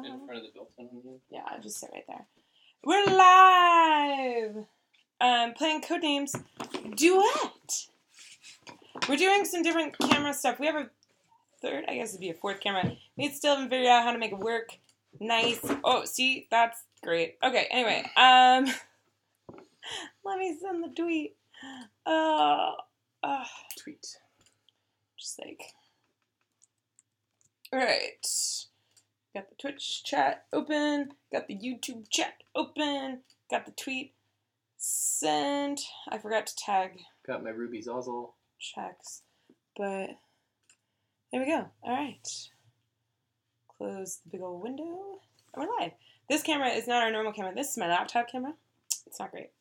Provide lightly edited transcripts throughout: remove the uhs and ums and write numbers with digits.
In front of the built-in one? Yeah, I'll just sit right there. We're live! Playing Codenames Duet! We're doing some different camera stuff. We have a third, I guess it'd be a fourth camera. We still haven't figured out how to make it work. Nice. Oh, see? That's great. Okay, anyway. Let me send the tweet. Tweet. Just like... Alright. Got the Twitch chat open. Got the YouTube chat open. Got the tweet sent. I forgot to tag Got my Ruby Zozzle. checks. But there we go. Alright. Close the big old window. And we're live. This camera is not our normal camera. This is my laptop camera. It's not great.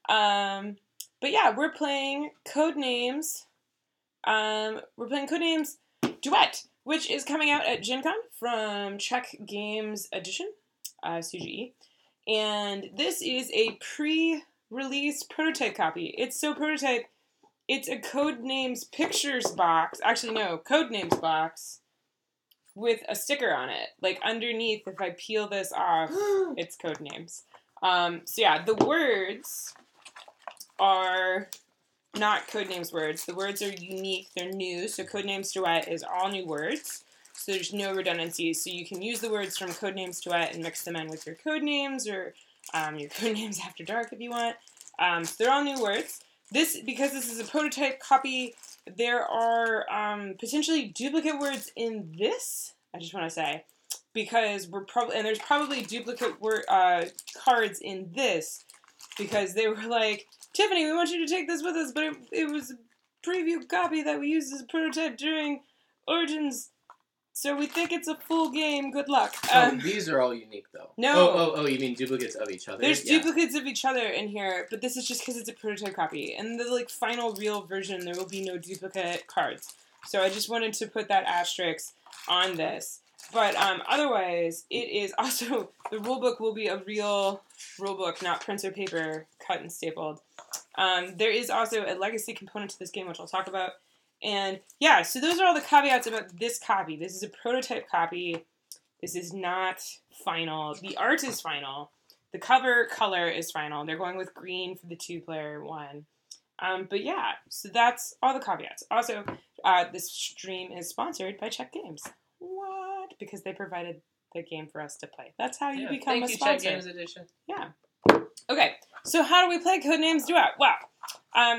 But yeah, we're playing Codenames. We're playing Codenames Duet, which is coming out at Gen Con from Czech Games Edition, CGE. And this is a pre-release prototype copy. It's so prototype, it's a Codenames pictures box. Actually, no, Codenames box with a sticker on it. Like underneath, if I peel this off, it's Codenames. So yeah, the words are not Codenames words. The words are unique. They're new. So Codenames Duet is all new words. So there's no redundancies. So you can use the words from Codenames Duet and mix them in with your Codenames or your Codenames After Dark if you want. So they're all new words. Because this is a prototype copy, there are potentially duplicate words in this. I just want to say, because there's probably duplicate cards in this, because they were like, Tiffany, we want you to take this with us, but it was a preview copy that we used as a prototype during Origins, so we think it's a full game. Good luck. These are all unique, though. No. Oh, you mean duplicates of each other? There's duplicates of each other in here, but this is just because it's a prototype copy. In the final real version, there will be no duplicate cards. So I just wanted to put that asterisk on this. But otherwise, it is also, the rulebook will be a real rulebook, not printer paper, cut and stapled. There is also a legacy component to this game, which I'll talk about. And yeah, so those are all the caveats about this copy. This is a prototype copy. This is not final. The art is final. The cover color is final. They're going with green for the 2-player one. But yeah, so that's all the caveats. Also, this stream is sponsored by Czech Games. What? Because they provided the game for us to play. That's how you become a sponsor. Thank you, Czech Games Edition. Yeah. Okay, so how do we play Codenames Duet? Well,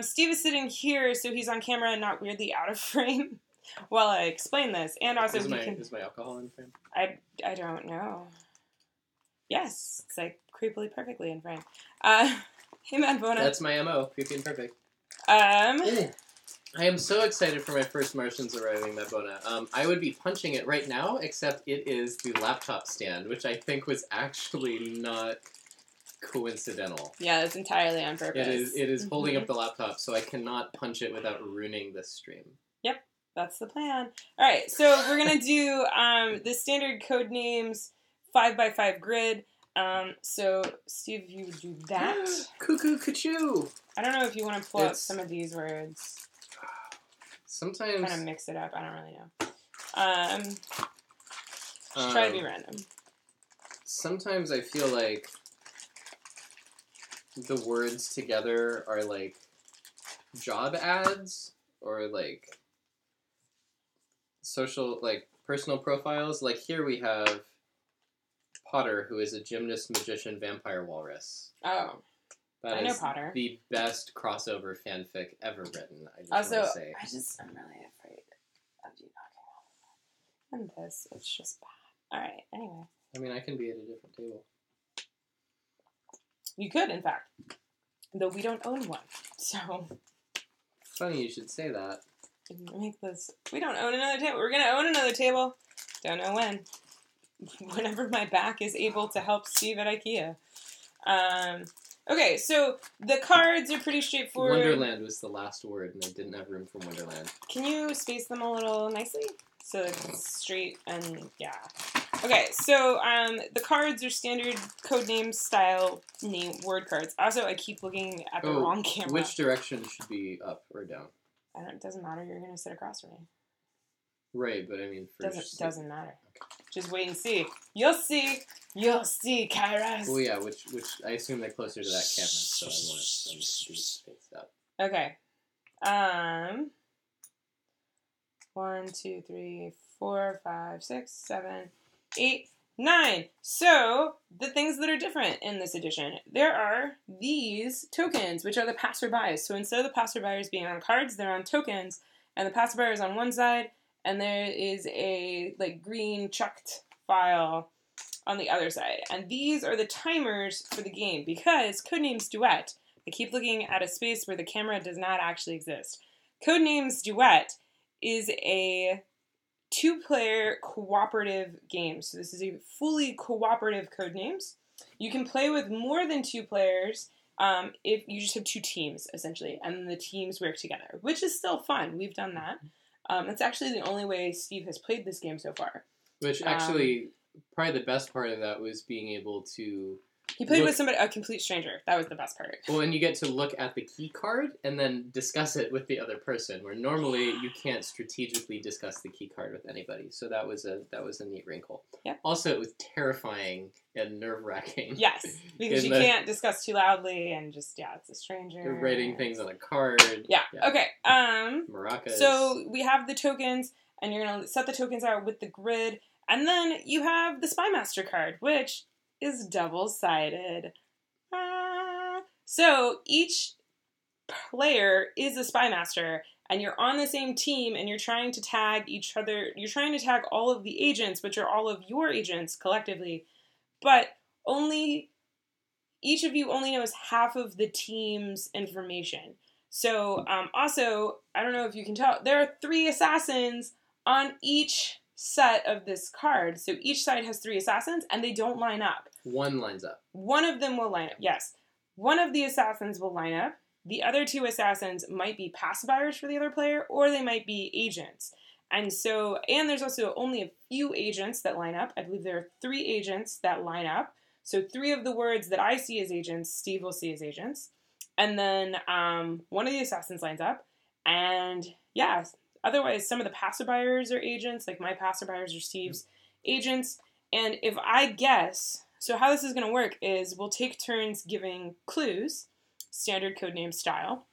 Steve is sitting here, so he's on camera and not weirdly out of frame while I explain this. And also, is my alcohol in frame? I don't know. Yes, it's like creepily perfectly in frame. Hey, man, Bona. That's my MO, creepy and perfect. I am so excited for my first Martians arriving, Mabona. I would be punching it right now, except it is the laptop stand, which I think was actually not coincidental. Yeah, it's entirely on purpose. It is holding up the laptop, so I cannot punch it without ruining this stream. Yep, that's the plan. All right, so we're going to do the standard Codenames 5x5 grid. So, Steve, you would do that. Cuckoo, cuckoo! I don't know if you want to pull out some of these words. Sometimes... Kind of mix it up. I don't really know. Just try to be random. Sometimes I feel like the words together are like job ads or like social, like personal profiles. Like here we have Potter, who is a gymnast, magician, vampire, walrus. Oh. That I know is Potter. The best crossover fanfic ever written. I just also, want to say. I'm really afraid of you knocking on. And this, it's just bad. All right. Anyway. I mean, I can be at a different table. You could, in fact, though we don't own one. So. Funny you should say that. Make this. We don't own another table. We're gonna own another table. Don't know when. Whenever my back is able to help Steve at IKEA. Okay, so the cards are pretty straightforward. Wonderland was the last word, and I didn't have room for Wonderland. Can you space them a little nicely? So it's straight and, yeah. Okay, so the cards are standard Codenames style word cards. Also, I keep looking at the wrong camera. Which direction should be up or down? It doesn't matter. You're going to sit across from me. Right, but I mean... Doesn't matter. Just wait and see. You'll see. You'll see, Kairos. Oh yeah, which I assume they're closer to that camera, so I want them to be spaced out. Okay. 1, 2, 3, 4, 5, 6, 7, 8, 9. So, the things that are different in this edition. There are these tokens, which are the passerbys. So instead of the passerbys being on cards, they're on tokens. And the passerby is on one side, and there is a green chucked file on the other side. And these are the timers for the game, because Codenames Duet, I keep looking at a space where the camera does not actually exist. Codenames Duet is a 2-player cooperative game. So this is a fully cooperative Codenames. You can play with more than 2 players if you just have 2 teams, essentially, and the teams work together, which is still fun. We've done that. That's actually the only way Steve has played this game so far. Which actually, probably the best part of that was being able to... He played with somebody, a complete stranger. That was the best part. Well, and you get to look at the key card and then discuss it with the other person, where normally you can't strategically discuss the key card with anybody. So that was a neat wrinkle. Yep. Also, it was terrifying and nerve-wracking. Yes, because you can't discuss too loudly and just, it's a stranger. You're writing things on a card. Yeah. Okay. Maracas. So we have the tokens, and you're going to set the tokens out with the grid, and then you have the Spymaster card, which is double-sided. So each player is a Spymaster, and you're on the same team, and you're trying to tag each other. You're trying to tag all of the agents, which are all of your agents collectively, but each of you only knows half of the team's information. So also, I don't know if you can tell, there are 3 assassins on each set of this card. So each side has 3 assassins, and they don't line up. One lines up. One of them will line up, yes. One of the assassins will line up. The other 2 assassins might be pacifiers for the other player, or they might be agents. And there's also only a few agents that line up. I believe there are 3 agents that line up. So 3 of the words that I see as agents, Steve will see as agents. And then one of the assassins lines up. And otherwise, some of the pacifiers are agents, like my pacifiers are Steve's agents. And if I guess, so how this is going to work is we'll take turns giving clues, standard Codename style,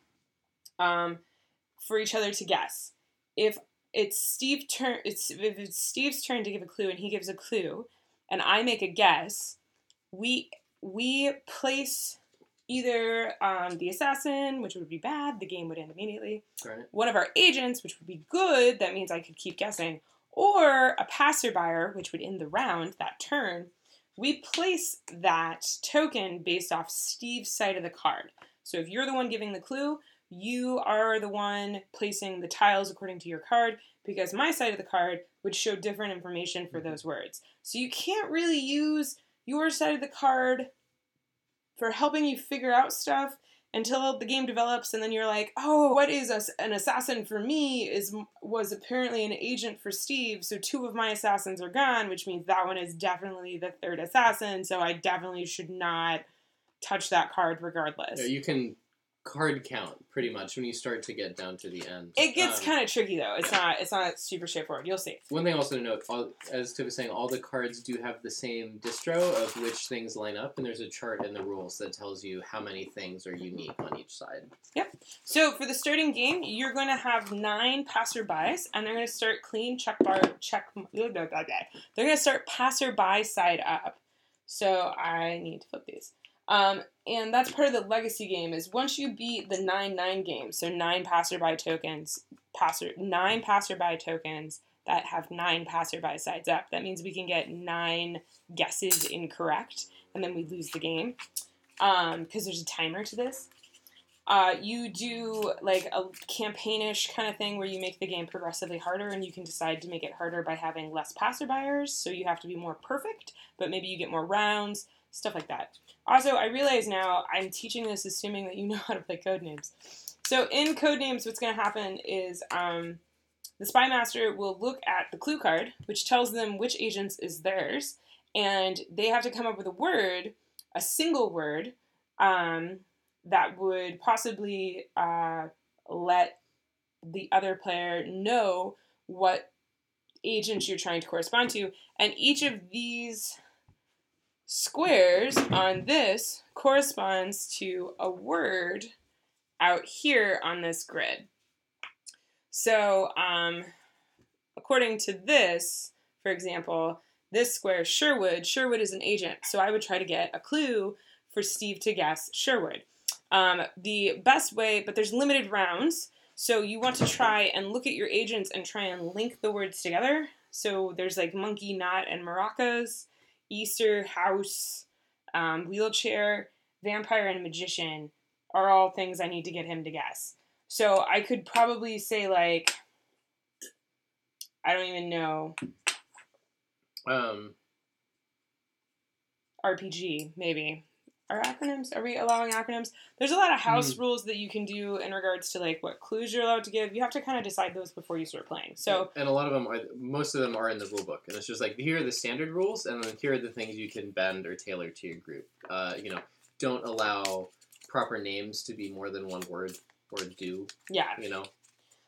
for each other to guess. If it's Steve's turn to give a clue and he gives a clue, and I make a guess, we place either the assassin, which would be bad, the game would end immediately. Right. One of our agents, which would be good, that means I could keep guessing, or a passerby, which would end the round, that turn. We place that token based off Steve's side of the card. So if you're the one giving the clue, you are the one placing the tiles according to your card, because my side of the card would show different information for those words. So you can't really use your side of the card for helping you figure out stuff until the game develops, and then you're like, oh, what is an assassin for me was apparently an agent for Steve, so 2 of my assassins are gone, which means that one is definitely the 3rd assassin, so I definitely should not touch that card regardless. Yeah, you can card count pretty much when you start to get down to the end. It gets kind of tricky though. It's not super straightforward. You'll see. One thing also to note, as Tiff was saying, all the cards do have the same distro of which things line up, and there's a chart in the rules that tells you how many things are unique on each side. Yep. So for the starting game, you're going to have 9 passerbys, and they're going to start clean They're going to start passerby side up. So I need to flip these. And that's part of the legacy game, is once you beat the 9-9 game, so 9 passerby tokens, 9 passerby tokens that have 9 passerby sides up, that means we can get 9 guesses incorrect, and then we lose the game, because there's a timer to this. You do like a campaignish kind of thing where you make the game progressively harder, and you can decide to make it harder by having less passerbyers, so you have to be more perfect, but maybe you get more rounds, stuff like that. Also, I realize now I'm teaching this assuming that you know how to play Codenames. So in Codenames, what's going to happen is the Spymaster will look at the clue card, which tells them which agents is theirs, and they have to come up with a word, a single word, that would possibly let the other player know what agents you're trying to correspond to, and each of these squares on this corresponds to a word out here on this grid. So, according to this, for example, this square, Sherwood is an agent, so I would try to get a clue for Steve to guess Sherwood. The best way, but there's limited rounds, so you want to try and look at your agents and try and link the words together. So there's like monkey, knot, and maracas, Easter, house, wheelchair, vampire, and magician are all things I need to get him to guess. So I could probably say, like, I don't even know. RPG, maybe. Are acronyms? Are we allowing acronyms? There's a lot of house rules that you can do in regards to, like, what clues you're allowed to give. You have to kind of decide those before you start playing. So, and a lot of them most of them are in the rule book, and it's just like, here are the standard rules, and then here are the things you can bend or tailor to your group. Don't allow proper names to be more than one word or do. Yeah. You know.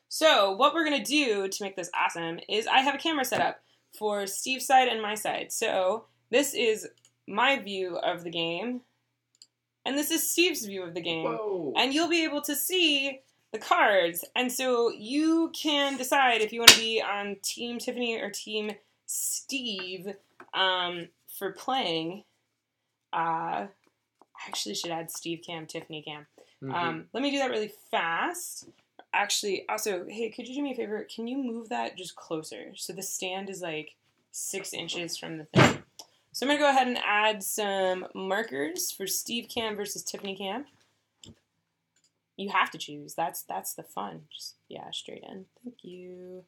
So what we're gonna do to make this awesome is I have a camera set up for Steve's side and my side. So this is my view of the game, and this is Steve's view of the game. Whoa. And you'll be able to see the cards, and so you can decide if you want to be on Team Tiffany or Team Steve for playing. I actually should add Steve Cam, Tiffany Cam. Let me do that really fast. Actually, also, hey, could you do me a favor? Can you move that just closer? So the stand is like 6 inches from the thing. So I'm going to go ahead and add some markers for Steve Cam versus Tiffany Cam. You have to choose. That's the fun. Just, yeah, straight in. Thank you.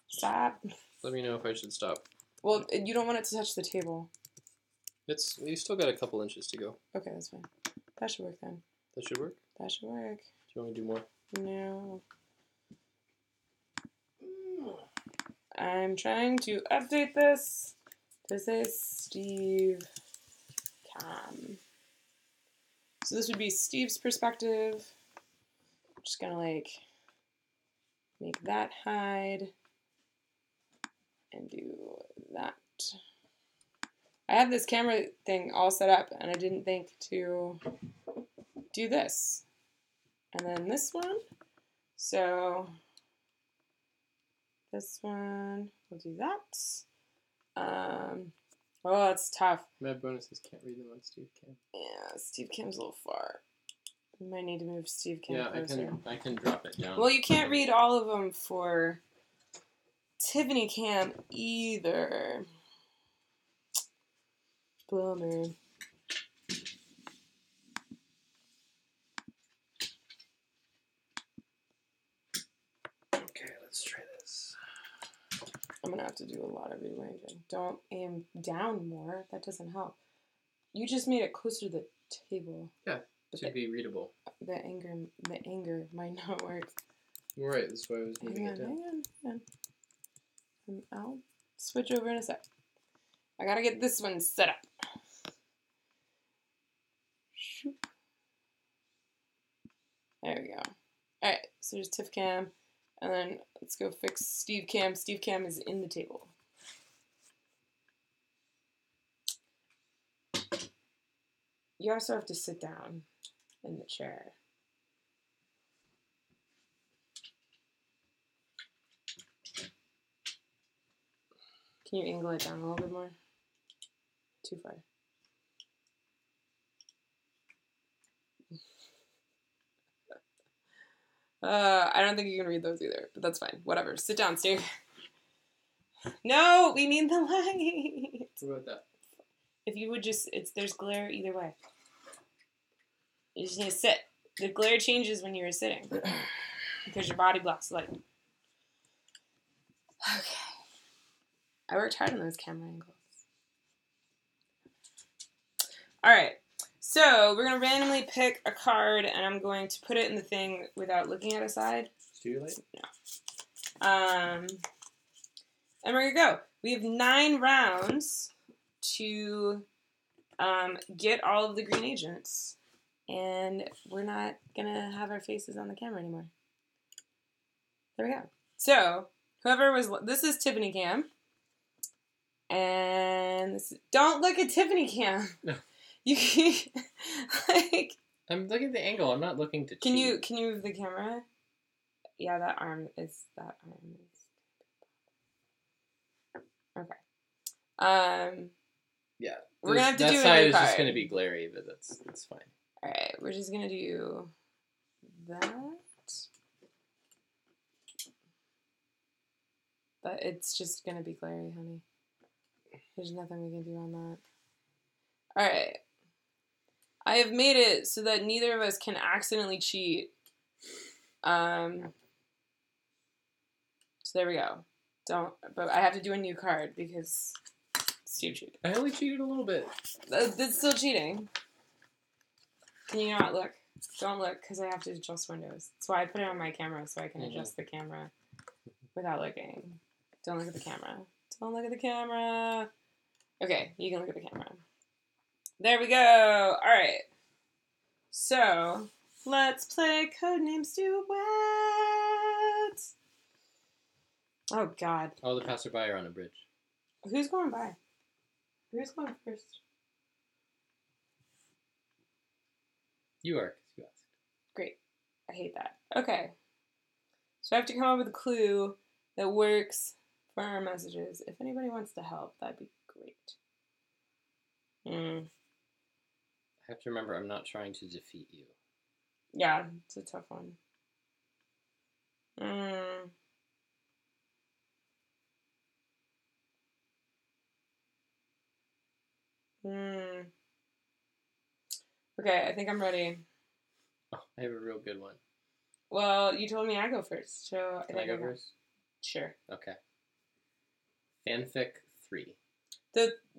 Stop. Let me know if I should stop. Well, you don't want it to touch the table. You still got a couple inches to go. Okay, that's fine. That should work then. That should work? That should work. Do you want me to do more? No. I'm trying to update this to say Steve Cam. So this would be Steve's perspective. I'm just gonna like make that hide and do that. I have this camera thing all set up and I didn't think to do this. And then this one. So this one, we'll do that. Oh, that's tough. Mad bonuses can't read them on Steve Cam. Yeah, Steve Cam's a little far. We might need to move Steve Cam Yeah, closer. I can drop it down. Well, you can't read all of them for Tiffany Cam either. Bummer. Okay, let's try this. I'm gonna have to do a lot of rearranging. Don't aim down more. That doesn't help. You just made it closer to the table. Yeah, it should be readable. The anger might not work. You're right. That's why I was moving it down. Hang on. I'll switch over in a sec. I gotta get this one set up. Shoop. There we go. Alright, so there's Tiff Cam. And then let's go fix Steve Cam. Steve Cam is in the table. You also have to sit down in the chair. Can you angle it down a little bit more? Too far. I don't think you can read those either, but that's fine. Whatever. Sit down, Steve. No, we need the light. What about that? If you would just, there's glare either way. You just need to sit. The glare changes when you're sitting because your body blocks the light. Okay. I worked hard on those camera angles. All right. So we're going to randomly pick a card, and I'm going to put it in the thing without looking at a side. Too late? No. And we're going to go. We have 9 rounds to get all of the green agents. And we're not going to have our faces on the camera anymore. There we go. So, Whoever was... This is Tiffany Cam. And don't look at Tiffany Cam. No. You like... I'm looking at the angle. I'm not looking to Can cheat. you move the camera? Yeah, that arm is... Okay. Yeah. We're gonna have to do a new That side is card. just gonna be glary, but that's fine. Alright, we're just gonna do that. But it's just gonna be glary, honey. There's nothing we can do on that. Alright. I have made it so that neither of us can accidentally cheat. So there we go. But I have to do a new card because Steve cheated. I only cheated a little bit. That's still cheating. Can you not look? Don't look, because I have to adjust windows. That's why I put it on my camera, so I can adjust the camera without looking. Don't look at the camera. Don't look at the camera. Okay, you can look at the camera. There we go. All right. So, let's play Codenames Duet. Oh, God. All the passerby are on a bridge. Who's going by? Who's going first? You are, because you asked. Great. I hate that. Okay. So I have to come up with a clue that works for our messages. If anybody wants to help, that'd be great. I have to remember I'm not trying to defeat you. Yeah, it's a tough one. Okay, I think I'm ready. Oh, I have a real good one. Well, you told me I go first, so Can I go first? Sure. Okay. Fanfic 3.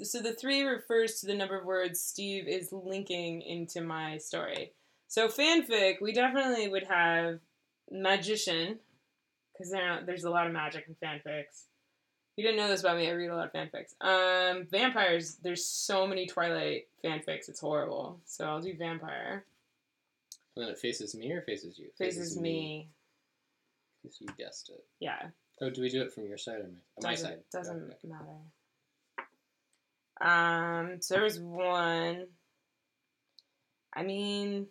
So the 3 refers to the number of words Steve is linking into my story. So fanfic, we definitely would have magician, because there's a lot of magic in fanfics. You didn't know this about me, I read a lot of fanfics. Vampires, there's so many Twilight fanfics, it's horrible. So I'll do vampire. And then it faces me or faces you? Faces me. Because you guessed it. Yeah. Oh, do we do it from your side or my side? Doesn't matter. So there was one. I mean,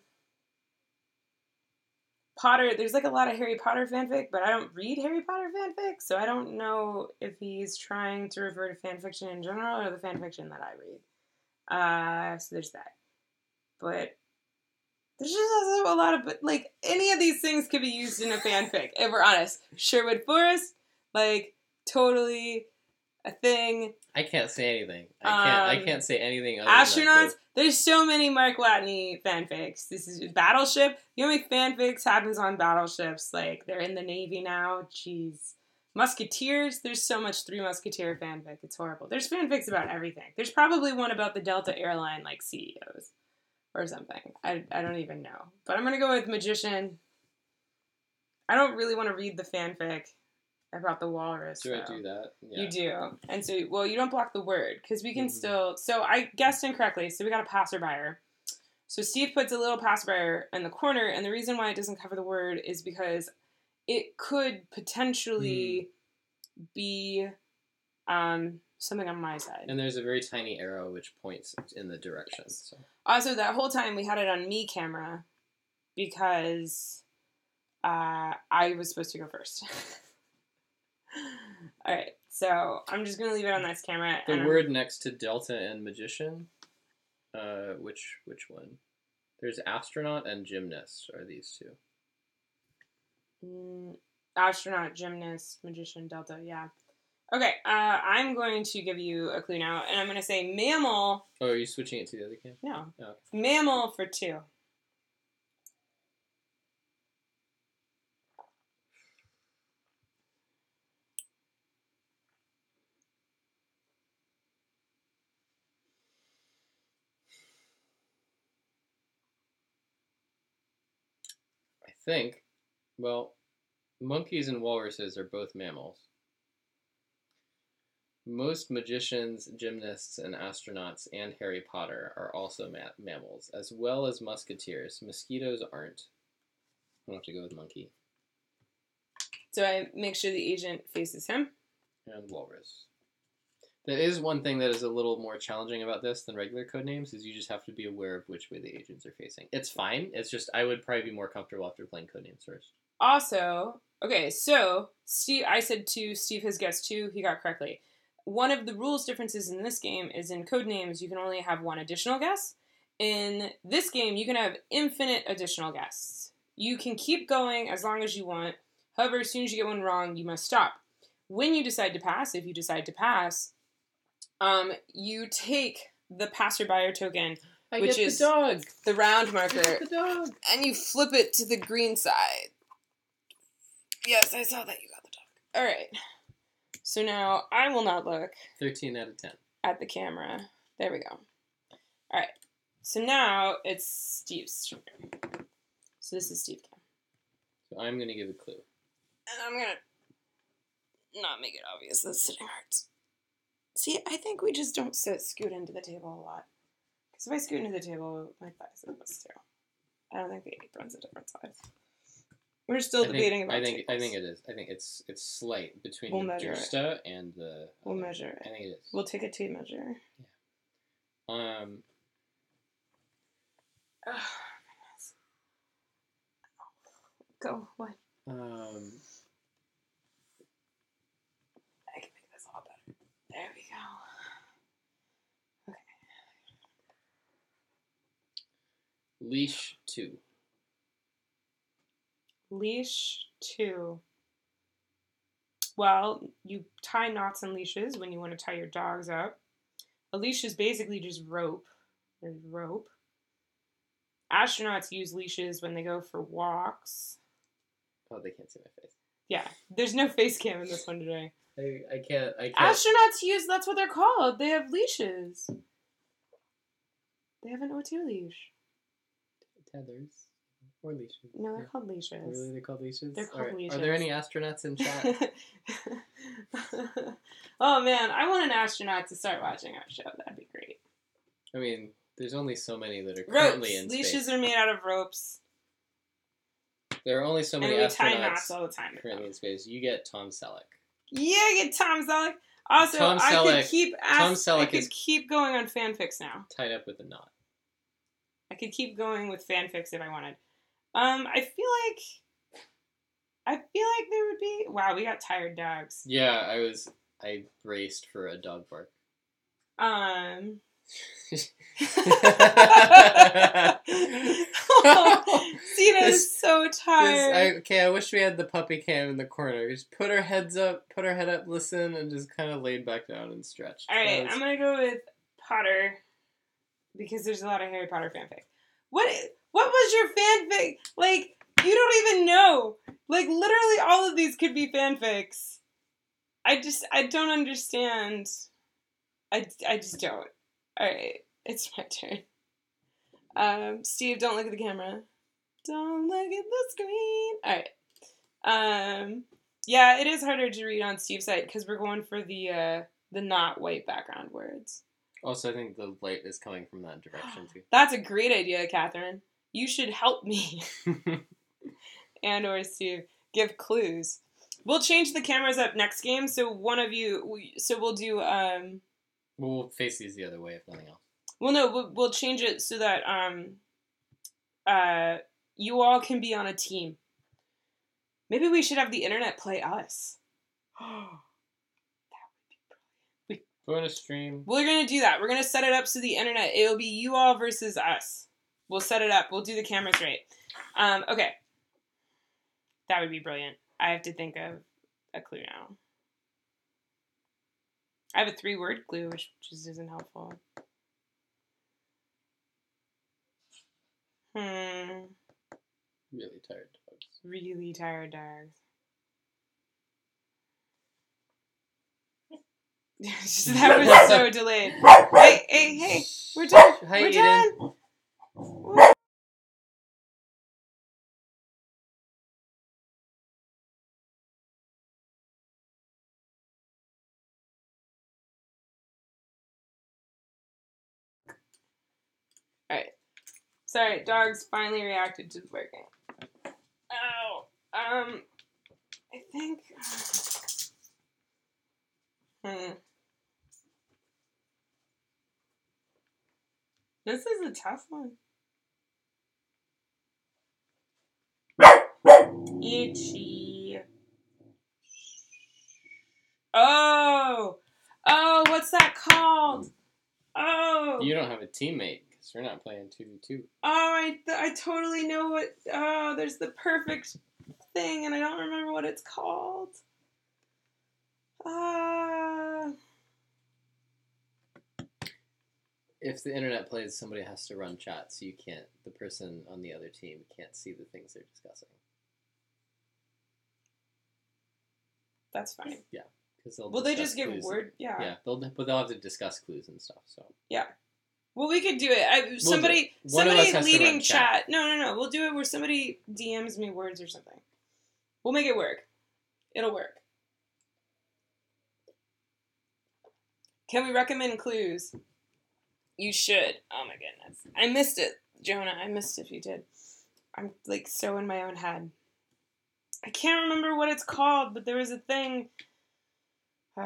Potter, there's like a lot of Harry Potter fanfic, but I don't read Harry Potter fanfic, so I don't know if he's trying to refer to fanfiction in general or the fanfiction that I read. So there's that. But there's just also a lot of, like, any of these things could be used in a fanfic, if we're honest. Sherwood Forest, like, totally a thing. I can't say anything. I can't say anything other Astronauts, there's so many Mark Watney fanfics. This is Battleship. The only fanfics happens on battleships. Like, they're in the Navy now. Jeez. Musketeers, there's so much Three Musketeer fanfic. It's horrible. There's fanfics about everything. There's probably one about the Delta Airline, like, CEOs. Or something. I don't even know. But I'm going to go with Magician. I don't really want to read the fanfic about the walrus. Do I do that? Yeah. You do. And so, well, you don't block the word. Because we can still... So I guessed incorrectly. So we got a passerby. So Steve puts a little passerby in the corner. And the reason why it doesn't cover the word is because it could potentially be... something on my side. And there's a very tiny arrow which points in the direction. Yes. So. Also, that whole time we had it on me camera because I was supposed to go first. Alright, so I'm just going to leave it on this camera. The word next to Delta and Magician, which one? There's astronaut and gymnast are these two. Astronaut, gymnast, magician, Delta, yeah. Okay, I'm going to give you a clue now, and I'm going to say mammal. Oh, are you switching it to the other cam? No. Oh, okay. Mammal for 2. I think, well, monkeys and walruses are both mammals. Most magicians, gymnasts, and astronauts and Harry Potter are also mammals, as well as musketeers. Mosquitoes aren't. I'll have to go with monkey. So I make sure the agent faces him. And walrus. That is one thing that is a little more challenging about this than regular Codenames, is you just have to be aware of which way the agents are facing. It's fine. It's just I would probably be more comfortable after playing Codenames first. Also, okay, so Steve, I said 2, Steve has guessed 2, he got correctly. One of the rules differences in this game is in Codenames, you can only have 1 additional guess. In this game, you can have infinite additional guesses. You can keep going as long as you want. However, as soon as you get one wrong, you must stop. When you decide to pass, if you decide to pass, you take the passerby token, which is the round marker, and you flip it to the green side. Yes, I saw that you got the dog. All right. So now I will not look 13 out of 10 at the camera. There we go. All right. So now it's Steve's turn. So this is Steve's turn. So I'm going to give a clue. And I'm going to not make it obvious that sitting hurts. See, I think we just don't scoot into the table a lot. Because if I scoot into the table, my thighs are this too. I don't think the apron's a different size. We're still debating about tables. I think it is. I think it's slight between the Dursta and the... We'll measure it. I think it is. We'll take a tape measure. Yeah. Oh, goodness. Go. What? I can make this all better. There we go. Okay. Leash 2. Leash 2. Well, you tie knots and leashes when you want to tie your dogs up. A leash is basically just rope. There's rope. Astronauts use leashes when they go for walks. Oh, they can't see my face. Yeah, there's no face cam in this one today. I can't. Astronauts use, that's what they're called. They have leashes. They have an O2 leash. Tethers. Or leashes. No, they're called leashes. Really? They're called leashes? They're called leashes. Are there any astronauts in chat? Oh, man. I want an astronaut to start watching our show. That'd be great. I mean, there's only so many that are currently in space. Leashes Leashes are made out of ropes. There are only so many and we astronauts tie knots all the time currently in space. You get Tom Selleck. Yeah, I get Tom Selleck. Also, Tom I could keep going on fanfics now. Tied up with a knot. I could keep going with fanfics if I wanted. I feel like there would be... Wow, we got tired dogs. Yeah, I braced for a dog bark. Cena's so tired. I wish we had the puppy cam in the corner. Just put her head up, listen, and just kind of laid back down and stretched. Alright, I'm gonna go with Potter, because there's a lot of Harry Potter fanfic. What was your fanfic? Like, you don't even know. Like, literally all of these could be fanfics. I don't understand. I just don't. Alright, it's my turn. Steve, don't look at the camera. Don't look at the screen. Alright. Yeah, it is harder to read on Steve's side because we're going for the not white background words. Also, I think the light is coming from that direction too. That's a great idea, Catherine. You should help me. And or Steve, give clues. We'll change the cameras up next game, so one of you... So we'll do... We'll face these the other way, if nothing else. Well, no, we'll change it so that you all can be on a team. Maybe we should have the internet play us. That would be brilliant. Bonus stream. We're going to do that. We're going to set it up so the internet, it'll be you all versus us. We'll set it up. We'll do the cameras right. Okay. That would be brilliant. I have to think of a clue now. I have a 3-word clue, which just isn't helpful. Really tired dogs. Really tired dogs. That was so delayed. Hey, we're done. Hi, we're Eden. done. Alright. Sorry, dogs finally reacted to the working. Ow. I think... This is a tough one. Itchy. Oh! Oh, what's that called? Oh! You don't have a teammate, because we're not playing 2v2. Oh, I totally know what... Oh, there's the perfect thing, and I don't remember what it's called. If the internet plays, somebody has to run chat, so you can't... The person on the other team can't see the things they're discussing. That's fine. Yeah. Will they just give word? Yeah. Yeah, but they'll have to discuss clues and stuff. So yeah. Well, we could do it. Somebody leading chat. No. We'll do it where somebody DMs me words or something. We'll make it work. It'll work. Can we recommend clues? You should. Oh my goodness, I missed it, Jonah. I missed it if you did. I'm like so in my own head. I can't remember what it's called, but there was a thing. Is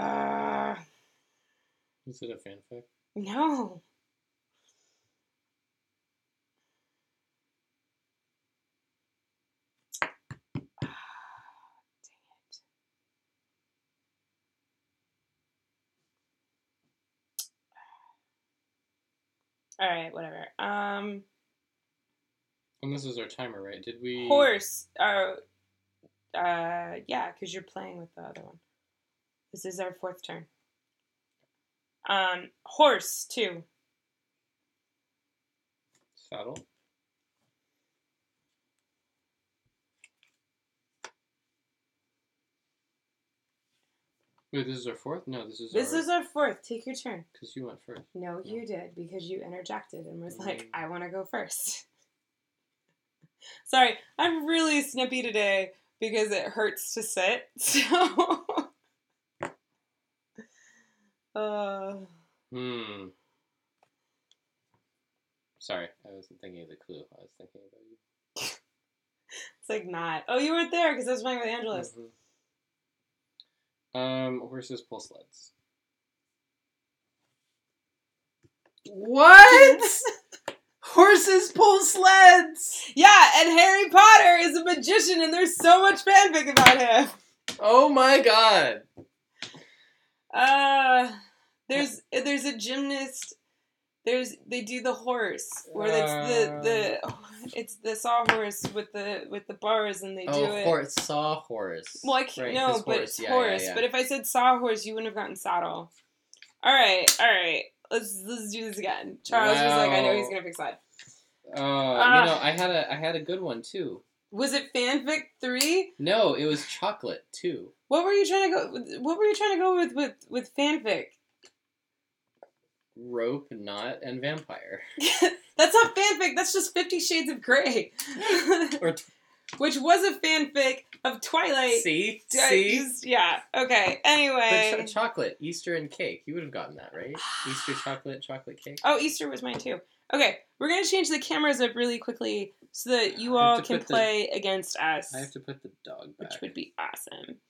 it a fanfic? No. Dang it. All right, whatever. And this is our timer, right? Did we... Horse. Yeah, because you're playing with the other one. This is our 4th turn. Horse, 2. Saddle. Wait, this is our 4th? No, this is our 4th. Take your turn. Because you went first. No, you did, because you interjected and was like, I want to go first. Sorry, I'm really snippy today because it hurts to sit, so... Sorry, I wasn't thinking of the clue. I was thinking about you. It's like not. Oh, you weren't there because I was playing with Angeles. Mm-hmm. Horses pull sleds. What? Horses pull sleds! Yeah, and Harry Potter is a magician and there's so much fanfic about him. Oh my god. There's a gymnast. They do the horse where it's the sawhorse with the bars and they do it. Horse, sawhorse. Well, I can't, right, no, but it's horse. Yeah. But if I said sawhorse, you wouldn't have gotten saddle. All right. Let's do this again. Charles was like, I know he's gonna pick side. I had a good one too. Was it fanfic 3? No, it was chocolate 2. What were you trying to go with fanfic? Rope, knot, and vampire. That's not fanfic. That's just 50 Shades of Grey. Which was a fanfic of Twilight. See? Yeah. Okay. Anyway. But chocolate, Easter, and cake. You would have gotten that, right? Easter chocolate cake. Oh, Easter was mine too. Okay. We're going to change the cameras up really quickly so that you all can play against us. I have to put the dog back. Which would be awesome.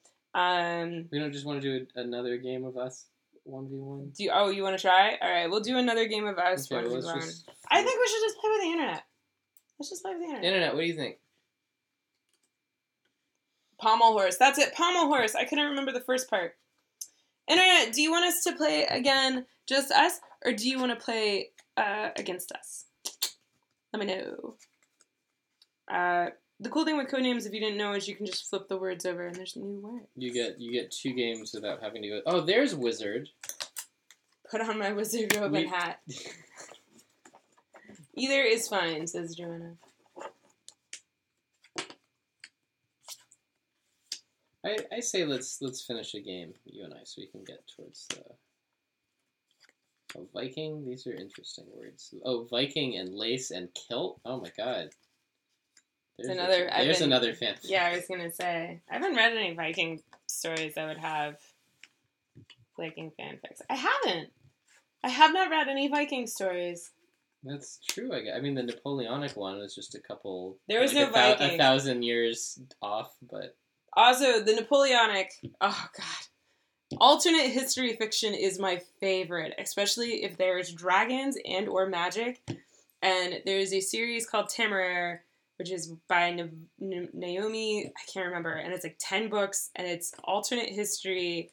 We don't just want to do another game of us? 1v1? You want to try? Alright, we'll do another game of us 1v1. I think we should just play with the internet. Let's just play with the internet. Internet, what do you think? Pommel horse. That's it. Pommel horse. I couldn't remember the first part. Internet, do you want us to play again, just us? Or do you want to play against us? Let me know. The cool thing with Codenames, if you didn't know, is you can just flip the words over and there's new words. You get 2 games without having to go... Oh, there's Wizard. Put on my wizard robe and hat. Either is fine, says Joanna. I say let's finish a game, you and I, so we can get towards the... Oh, Viking? These are interesting words. Oh, Viking and lace and kilt? Oh my god. There's another fanfic. Yeah, I was gonna say. I haven't read any Viking stories that would have Viking fanfics. I haven't. I have not read any Viking stories. That's true, I mean, the Napoleonic one was just a couple... There was no Viking. 1,000 years off, but... Also, the Napoleonic, oh god. Alternate history fiction is my favorite, especially if there's dragons and or magic. And there's a series called Temeraire, which is by Naomi, I can't remember, and it's like 10 books, and it's alternate history,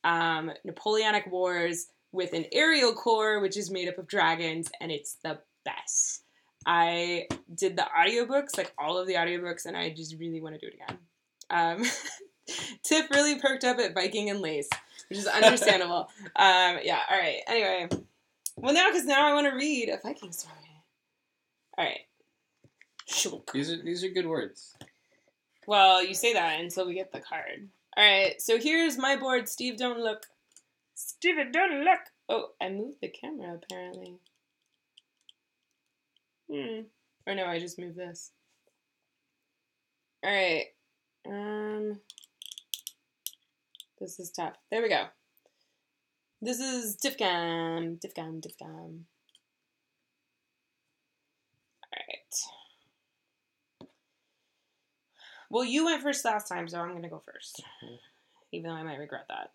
Napoleonic Wars with an aerial core, which is made up of dragons, and it's the best. I did the audiobooks, like all of the audiobooks, and I just really want to do it again. Tiff really perked up at Viking and Lace, which is understandable. Yeah, alright, anyway. Well, because now I want to read a Viking story. Alright. These are good words. Well, you say that until we get the card. Alright, so here's my board. Steve, don't look. Steven, don't look! Oh, I moved the camera, apparently. Or no, I just moved this. Alright. This is tough. There we go. This is Tifcam. Alright. Well, you went first last time, so I'm going to go first. Even though I might regret that.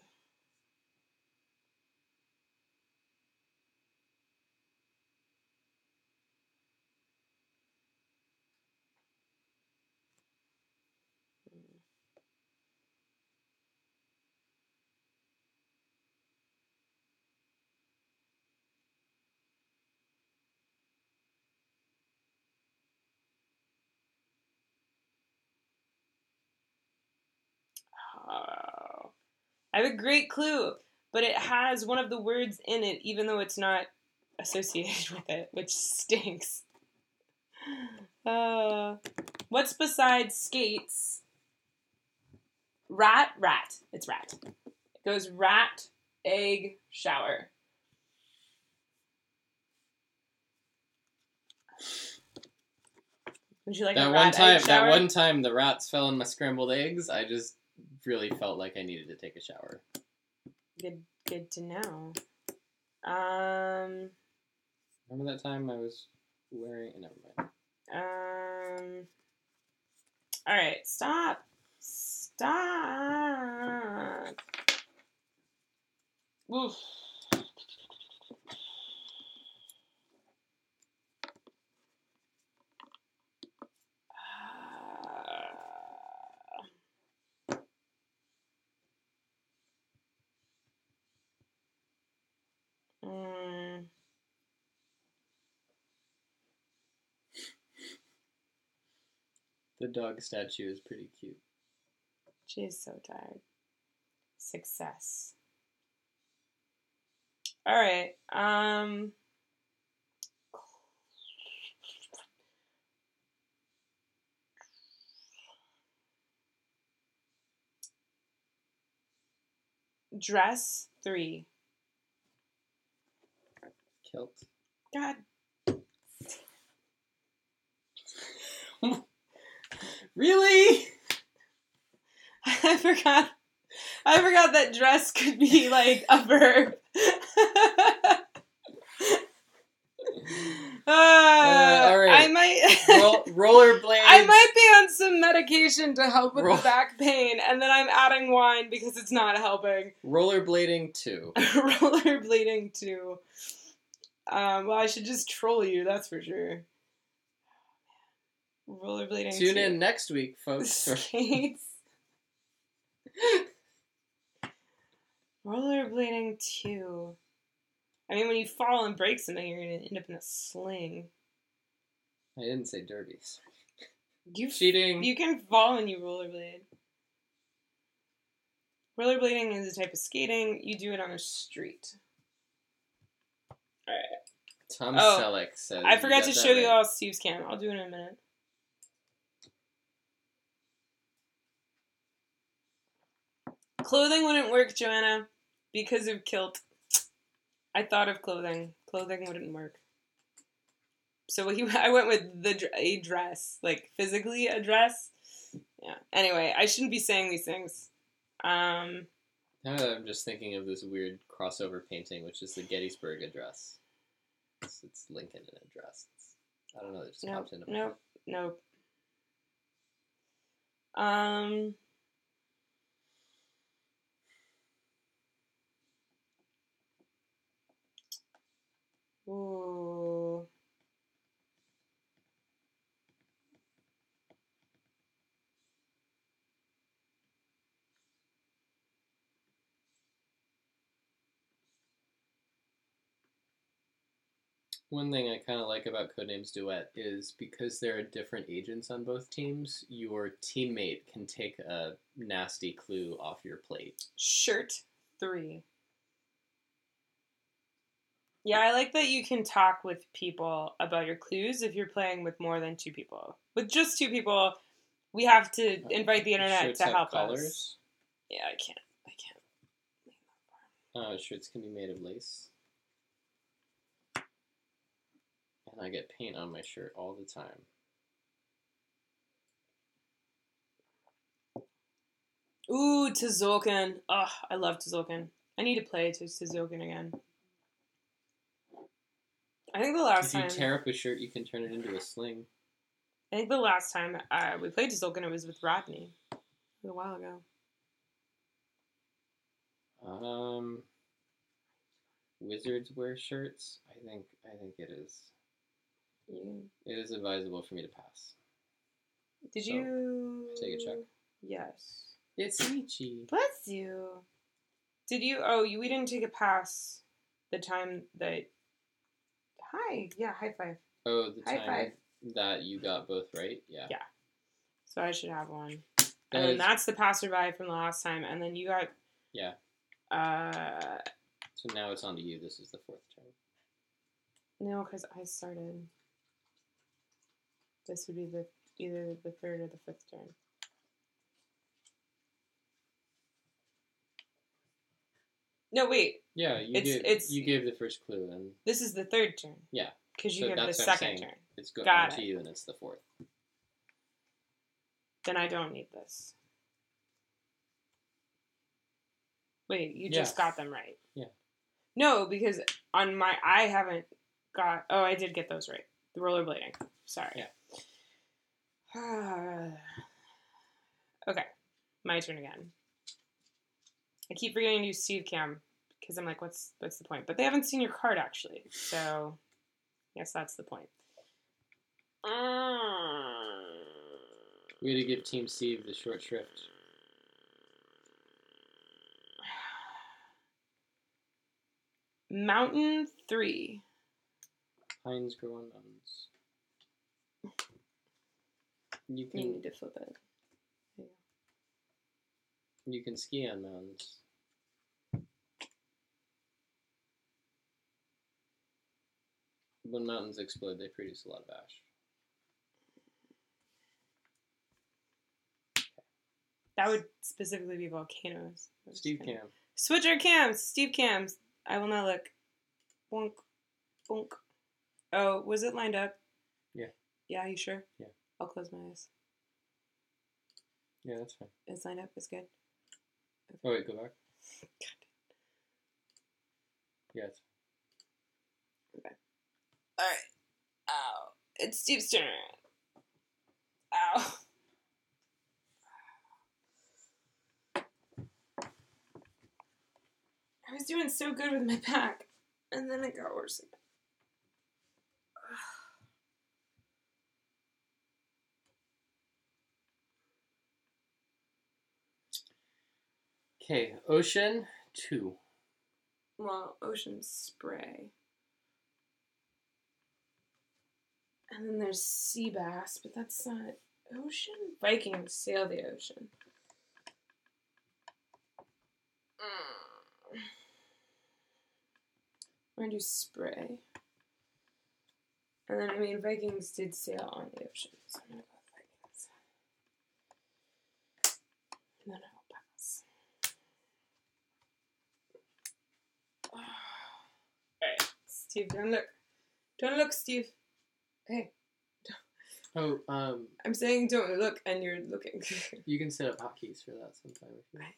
Oh. I have a great clue, but it has one of the words in it, even though it's not associated with it, which stinks. What's besides skates? Rat. It's rat. It goes rat, egg, shower. Would you like a rat egg shower? That one time the rats fell in my scrambled eggs, I just really felt like I needed to take a shower. Good to know. Remember that time I was wearing... Never mind. Alright, stop. Oof. The dog statue is pretty cute. She is so tired. Success. Alright, dress 3. Kilt. God. Really? I forgot that dress could be like a verb. All right. I might rollerblades. I might be on some medication to help with the back pain, and then I'm adding wine because it's not helping. Rollerblading 2. Rollerblading 2. Well, I should just troll you, that's for sure. Rollerblading 2. Tune in next week, folks. Skates. Rollerblading 2. I mean, when you fall and break something, you're going to end up in a sling. I didn't say derbies. Cheating. You can fall when you rollerblade. Rollerblading is a type of skating. You do it on a street. Alright. Tom Selleck says... I forgot to show you all Steve's cam. I'll do it in a minute. Clothing wouldn't work, Joanna, because of kilt. I thought of clothing. Clothing wouldn't work. So I went with a dress. Like, physically a dress. Yeah. Anyway, I shouldn't be saying these things. Now I'm just thinking of this weird crossover painting, which is the Gettysburg Address. It's Lincoln in a dress. I don't know, it just popped into my head. Nope. One thing I kind of like about Codenames Duet is because there are different agents on both teams, your teammate can take a nasty clue off your plate. Shirt 3. Yeah, I like that you can talk with people about your clues if you're playing with more than 2 people. With just 2 people, we have to invite the internet Shirts to have help colors. us. Yeah, I can't. Shirts can be made of lace. And I get paint on my shirt all the time. Ooh, Tzolk'in. Oh, I love Tzolk'in. I need to play Tzolk'in again. I think the last time... If you tear up a shirt, you can turn it into a sling. I think the last time we played Tzolk'in, it was with Rodney. It was a while ago. Wizards wear shirts? I think it is. Yeah. It is advisable for me to pass. Did you... Take a check? Yes. It's Ichi. Bless you. Did you... Oh, we didn't take a pass the time that... Hi. Yeah, high five. Oh, the high time five. That you got both right? Yeah. Yeah. So I should have one. And then that's the passerby from the last time. And then you got... Yeah. So now it's on to you. This is the 4th turn. No, because I started. This would be either the 3rd or the 5th turn. No, wait. Yeah, you gave the first clue, and this is the 3rd turn. Yeah. Because you gave the 2nd turn. It's on to you, and it's the 4th. Then I don't need this. Wait, you just got them right. Yeah. No, because on my... I haven't got... Oh, I did get those right. The rollerblading. Sorry. Yeah. Okay. My turn again. I keep forgetting to use Steve Cam because I'm like, what's the point? But they haven't seen your card, actually. So, yes, that's the point. Way to give Team Steve the short shrift. Mountain 3. Pines grow on mountains. You need to flip it. Yeah. You can ski on mountains. When mountains explode, they produce a lot of ash. That would specifically be volcanoes. Steve Cam. Switch our cams. Steve Cams. I will not look. Bonk. Bonk. Oh, was it lined up? Yeah. Yeah, you sure? Yeah. I'll close my eyes. Yeah, that's fine. It's lined up. It's good. Okay. Oh, wait, go back. Yeah, it's fine. Okay. Alright. Ow. It's Steve's turn. Ow. I was doing so good with my pack, and then it got worse again. Okay, Ocean 2. Well, Ocean Spray. And then there's Sea Bass, but that's not ocean. Vikings sail the ocean. I'm gonna do Spray. And then, I mean, Vikings did sail on the ocean, so I'm gonna go with Vikings. And then I will pass. Alright, Steve, don't look. Don't look, Steve. Hey. Oh, I'm saying don't look, and you're looking. You can set up hotkeys for that sometime if you want.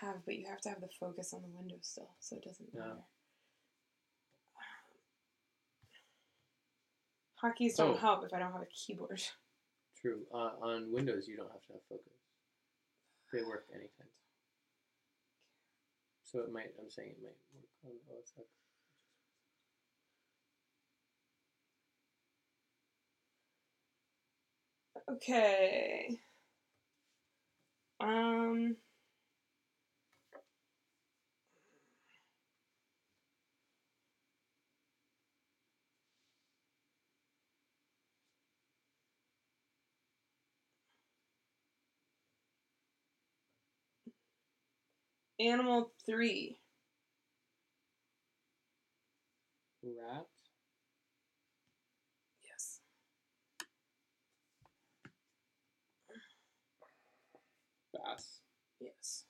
I have, but you have to have the focus on the window still, so it doesn't matter. Hotkeys don't help if I don't have a keyboard. True. On Windows, you don't have to have focus. They work anytime. So it might, I'm saying it might work on OS X. Okay. Animal 3. Rat. Yes. Bass. Yes.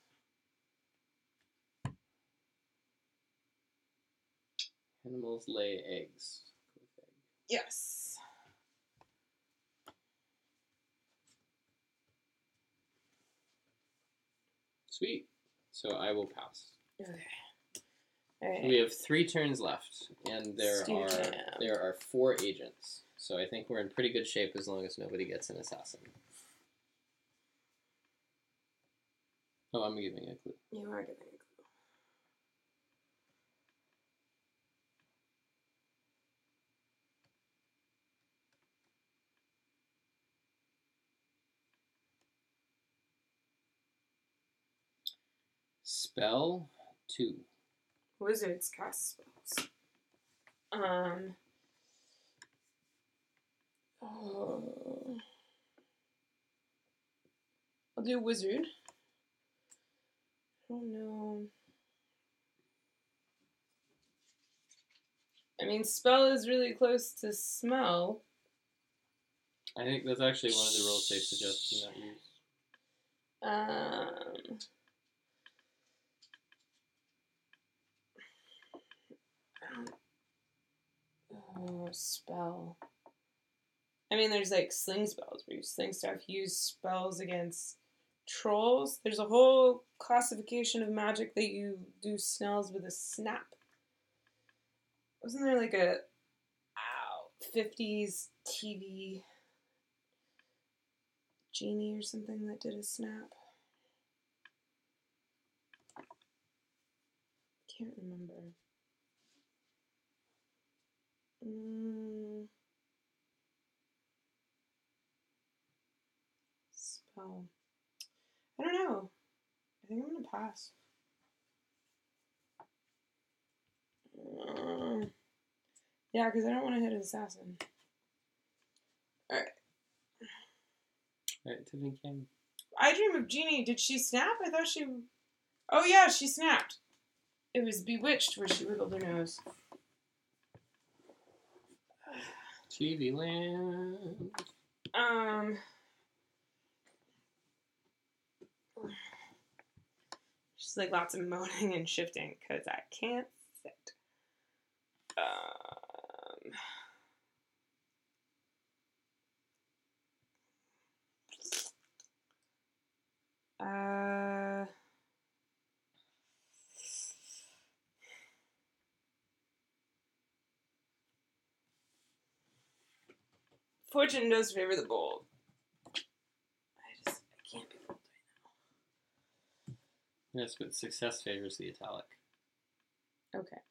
Animals lay eggs. Yes. Sweet. So I will pass. Okay. All right. So we have 3 turns left, and there are 4 agents. So I think we're in pretty good shape as long as nobody gets an assassin. Oh, I'm giving a clue. You are giving a clue. Spell 2. Wizards cast spells. Oh. I'll do wizard. I don't know. I mean, spell is really close to smell. I think that's actually one of the rules they suggest you not use. Oh, spell. I mean, there's like sling spells where you sling stuff. Use spells against trolls. There's a whole classification of magic that you do spells with a snap. Wasn't there like a 50s TV genie or something that did a snap? Can't remember. Spell. I don't know. I think I'm gonna pass. Yeah, because I don't want to hit an assassin. Alright. Alright, Tiffany came. I Dream of Jeannie. Did she snap? I thought she... Oh yeah, she snapped. It was Bewitched where she wiggled her nose. TV land. Just like lots of moaning and shifting because I can't sit. Fortune does favor the bold. I can't be bold right now. Yes, but success favors the italic. Okay.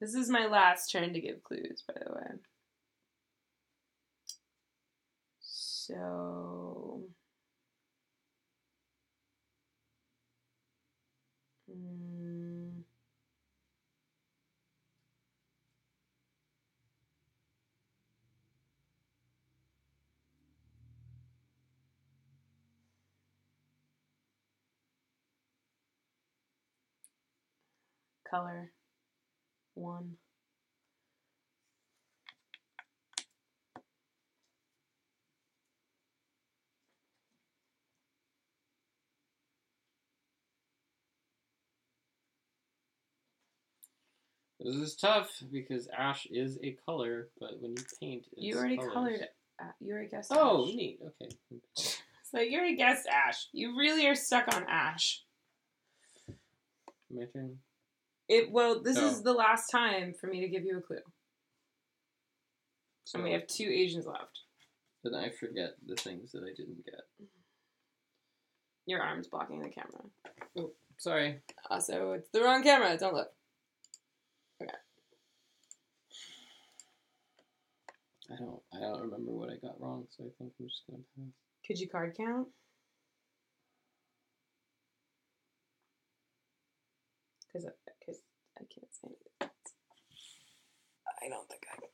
This is my last turn to give clues, by the way. So... Color 1. This is tough because ash is a color, but when you paint, it's You already colors. colored it. You already guessed Oh, ash. neat. Okay. So you already guessed ash. You really are stuck on ash. My turn. This is the last time for me to give you a clue. So and we have 2 Asians left. Then I forget the things that I didn't get. Your arm's blocking the camera. Oh, sorry. Also, it's the wrong camera. Don't look. Okay. I don't remember what I got wrong, so I think I'm just gonna pass. Could you card count? Because I can't say anything. I don't think I can.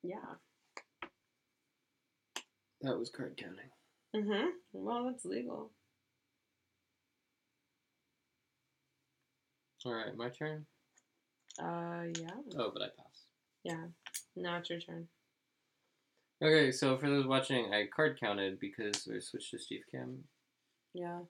Yeah. That was card counting. Mm-hmm. Well, that's legal. Alright, my turn? Yeah. Oh, but I passed. Yeah. Now it's your turn. Okay, so for those watching, I card counted because we switched to Steve Cam. Yeah.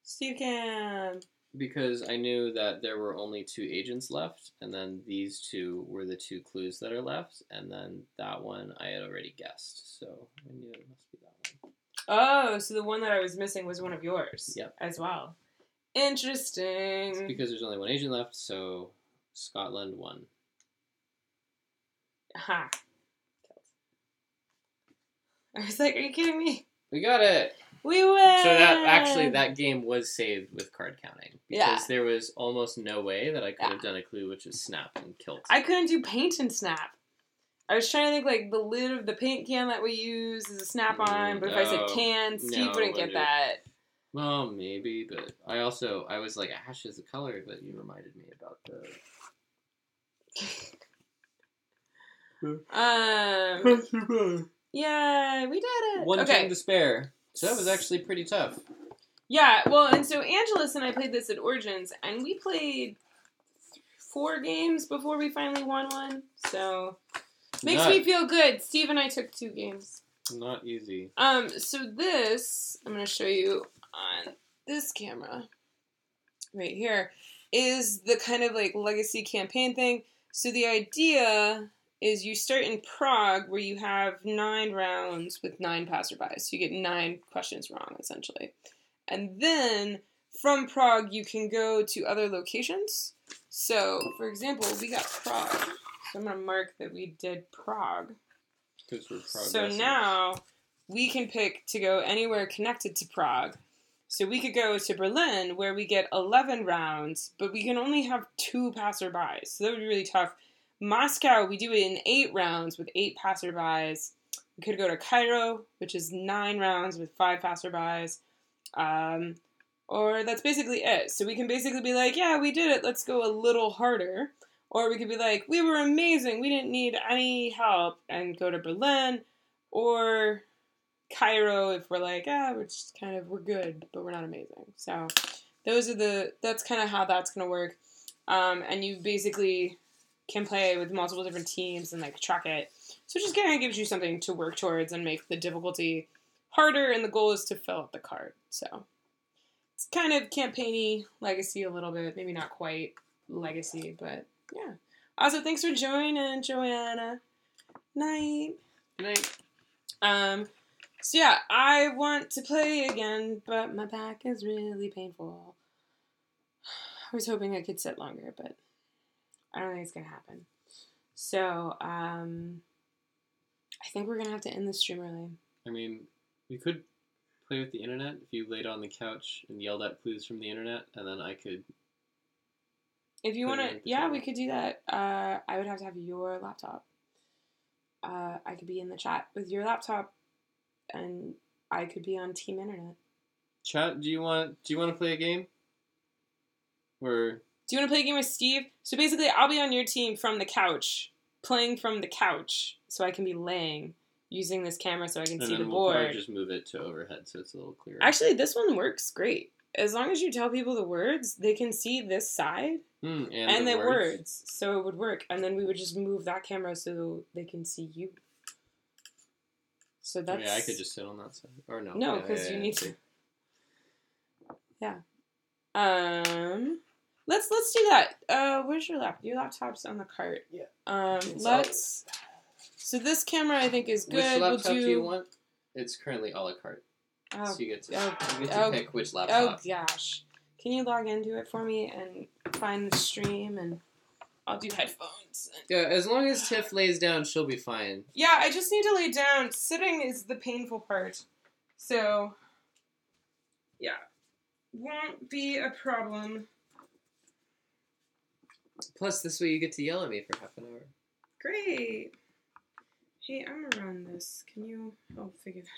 Steve Cam! Because I knew that there were only 2 agents left, and then these 2 were the 2 clues that are left, and then that one I had already guessed, so I knew it must be that one. Oh, so the one that I was missing was one of yours. Yep. As well. Interesting. It's because there's only 1 agent left, so Scotland won. Ha. I was like, are you kidding me? We got it! We win! So that game was saved with card counting. Because there was almost no way that I could have done a clue which is snap and kilt. I couldn't do paint and snap. I was trying to think, like, the lid of the paint can that we use is a snap-on, but if I said can, Steve wouldn't get that. Well, maybe, but I was like, ash is a color, but you reminded me about the... Yeah, we did it. One turn to spare. So that was actually pretty tough. Yeah, well, and so Angelus and I played this at Origins, and we played 4 games before we finally won one, so makes me feel good. Steve and I took 2 games. Not easy. So this, I'm going to show you on this camera right here, is the kind of like legacy campaign thing. So the idea is you start in Prague where you have 9 rounds with 9 passerbys. So you get 9 questions wrong, essentially. And then from Prague, you can go to other locations. So, for example, we got Prague. So I'm going to mark that we did Prague. Because we're Prague. So now we can pick to go anywhere connected to Prague. So we could go to Berlin where we get 11 rounds, but we can only have 2 passerbys. So that would be really tough. Moscow, we do it in 8 rounds with 8 passerbys. We could go to Cairo, which is 9 rounds with 5 passerbys. Or that's basically it. So we can basically be like, yeah, we did it. Let's go a little harder. Or we could be like, we were amazing. We didn't need any help and go to Berlin. Or Cairo if we're like, we're just kind of, we're good, but we're not amazing. So that's kind of how that's going to work. And you basically can play with multiple different teams and like track it. So it just kind of gives you something to work towards and make the difficulty harder. And the goal is to fill up the card. So it's kind of campaigny legacy a little bit. Maybe not quite legacy, but yeah. Also, thanks for joining, Joanna. Night. Good night. So yeah, I want to play again, but my back is really painful. I was hoping I could sit longer, but I don't think it's gonna happen. So, I think we're gonna have to end the stream early. I mean, we could play with the internet if you laid on the couch and yelled at clues from the internet, and then I could... If you want to, yeah, we could do that. I would have to have your laptop. I could be in the chat with your laptop, and I could be on Team Internet. Chat, do you want to play a game? Or... Do you want to play a game with Steve? So basically, I'll be on your team from the couch, playing from the couch, so I can be laying, using this camera so I can see the board. Probably just move it to overhead so it's a little clearer. Actually, this one works great. As long as you tell people the words, they can see this side and the words. So it would work. And then we would just move that camera so they can see you. So that's... Yeah, I could just sit on that side. Or no. No, because you need to... Yeah. Let's do that. Where's your laptop? Your laptop's on the cart. Yeah. So this camera I think is good. Which laptop do you want? It's currently a la carte. Oh, so you get to pick which laptop. Oh gosh. Can you log into it for me and find the stream, and I'll do headphones. Yeah, as long as Tiff lays down, she'll be fine. Yeah, I just need to lay down. Sitting is the painful part. So, yeah. Won't be a problem. Plus, this way you get to yell at me for half an hour. Great. Hey, I'm gonna run this. Can you help figure that out?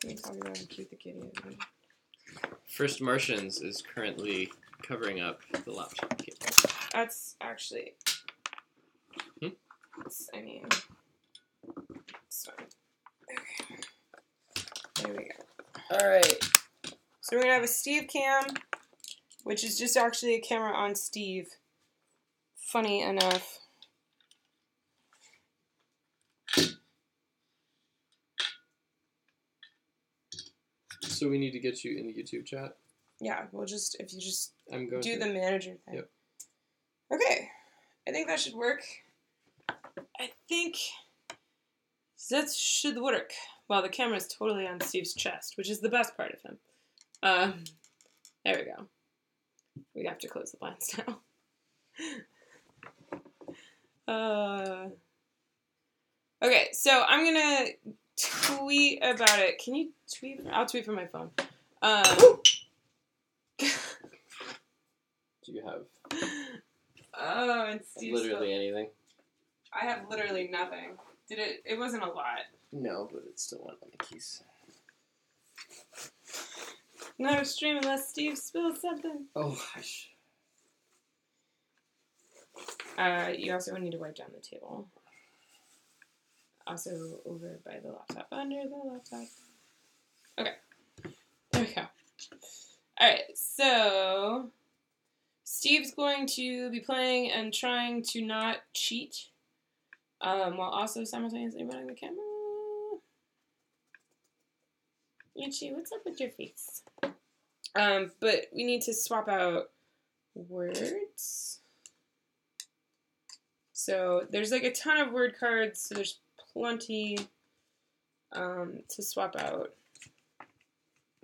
Can we talk about how cute the kitty is? First Martians is currently covering up the laptop cable. That's actually... Hmm? It's fine. Okay. There we go. Alright. So we're going to have a Steve cam, which is just actually a camera on Steve. Funny enough. So we need to get you in the YouTube chat? Yeah, we'll just, if you just I'm going do to. the manager thing. Yep. Okay. I think that should work. I think that should work. Well, the camera's totally on Steve's chest, which is the best part of him. There we go. We have to close the blinds now. Okay, so I'm gonna tweet about it. Can you tweet? I'll tweet from my phone. Do you have and Steve's literally anything? I have literally nothing. It wasn't a lot. No, but it still went on the keys. No stream unless Steve spills something. Oh, gosh. You also need to wipe down the table. Also over by the laptop. Under the laptop. Okay. There we go. Alright, so Steve's going to be playing and trying to not cheat. While also simultaneously running the camera. Yuchi, what's up with your face? But we need to swap out words. So there's like a ton of word cards, so there's plenty to swap out.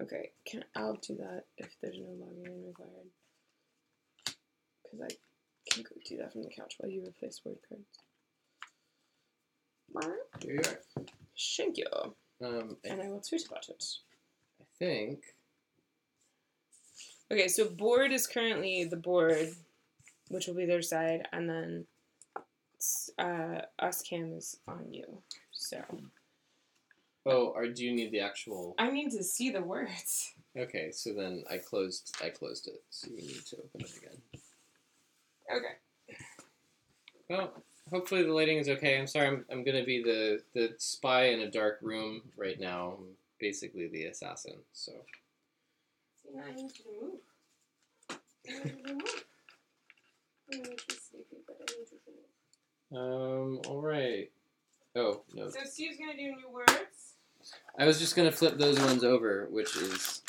Okay, I'll do that if there's no logging in required. Because I can go do that from the couch while you replace word cards. Here you are. Thank you. And I will tweet about it. I think. Okay, so board is currently the board, which will be their side, and then us cam is on you. So. Oh, or do you need the actual? I need to see the words. Okay, so then I closed it, so you need to open it again. Okay. Well, hopefully the lighting is okay. I'm sorry, I'm gonna be the spy in a dark room right now. I'm basically the assassin, so. See, now I need you to move. I need you to move. I need you sleepy, but I need you to move. Alright. Oh, no. So Steve's gonna do new words. I was just gonna flip those ones over, which is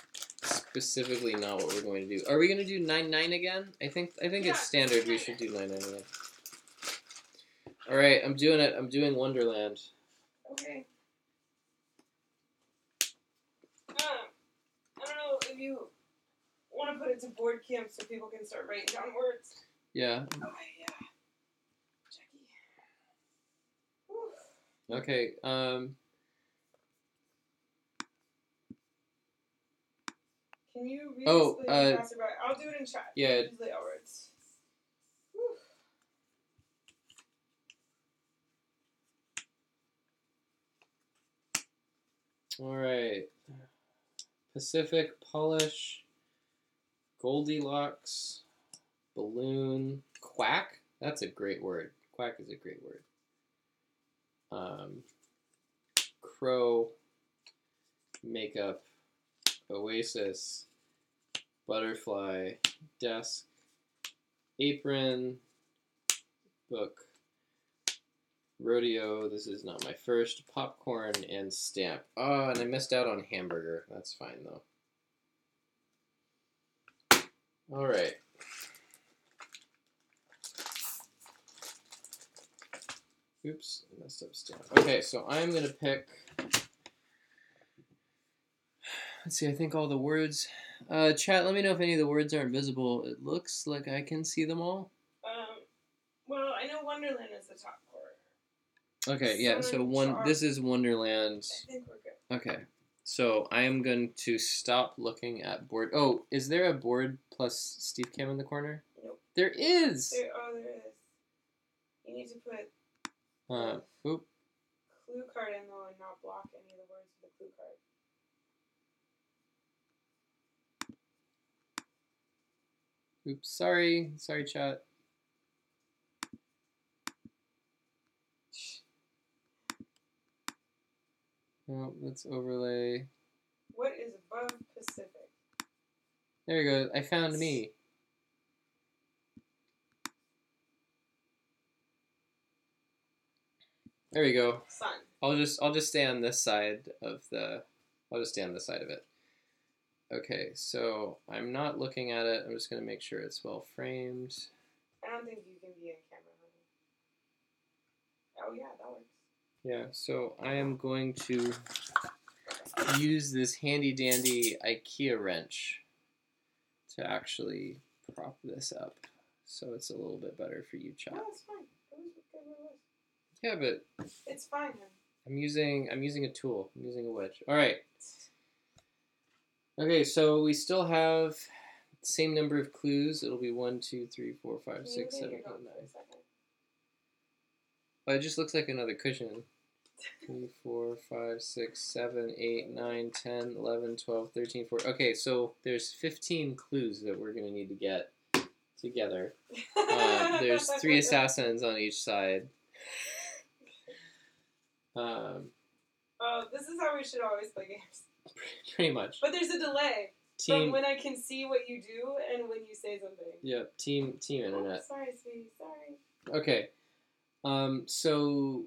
specifically not what we're going to do. Are we gonna do 9-9 again? I think it's standard. We should do 9-9 again. Alright, I'm doing it. I'm doing Wonderland. Okay. I don't know if you want to put it to board camp so people can start writing down words. Yeah. Okay, yeah. Jackie. Okay, Can you read Oh, faster? I'll do it in chat. Yeah. Just layout words. alright. Pacific, Polish, Goldilocks, Balloon, Quack? That's a great word. Quack is a great word. Crow, Makeup, Oasis, Butterfly, Desk, Apron, Book, Rodeo, this is not my first, Popcorn, and Stamp. Oh, and I missed out on Hamburger. That's fine, though. Alright. Oops, I messed up Stamp. Okay, so I'm going to pick... Let's see, I think all the words... chat, let me know if any of the words aren't visible. It looks like I can see them all. Well, I know Wonderland is the top corner. Okay, yeah, so this is Wonderland. I think we're good. Okay, so I am going to stop looking at board. Oh, is there a board plus Steve Cam in the corner? Nope. There is! There is. You need to put Oop. clue card in though and not block any of the words with the clue card. Oops, sorry. Sorry, chat. Oh, let's overlay. What is above Pacific? There we go. I found me. There we go. Sun. I'll just stay on this side of the. I'll just stay on this side of it. Okay, so I'm not looking at it. I'm just gonna make sure it's well framed. I don't think you can be in camera, honey. Oh yeah, that works. Yeah, so I am going to use this handy dandy IKEA wrench to actually prop this up, so it's a little bit better for you, chat. No, it's fine. It was good where it was. Yeah, but it's fine. Then. I'm using a tool. I'm using a wedge. All right. Okay, so we still have the same number of clues. It'll be 1, 2, 3, 4, 5, 6, 7, 8, 9. Oh, it just looks like another cushion. 3, 4, 5, 6, 7, 8, 9, 10, 11, 12, 13, 14. Okay, so there's 15 clues that we're going to need to get together. There's 3 assassins on each side. Oh, this is how we should always play games. Pretty much. But there's a delay from when I can see what you do and when you say something. Yep, team internet. Oh, sorry, sweetie, sorry. Okay. So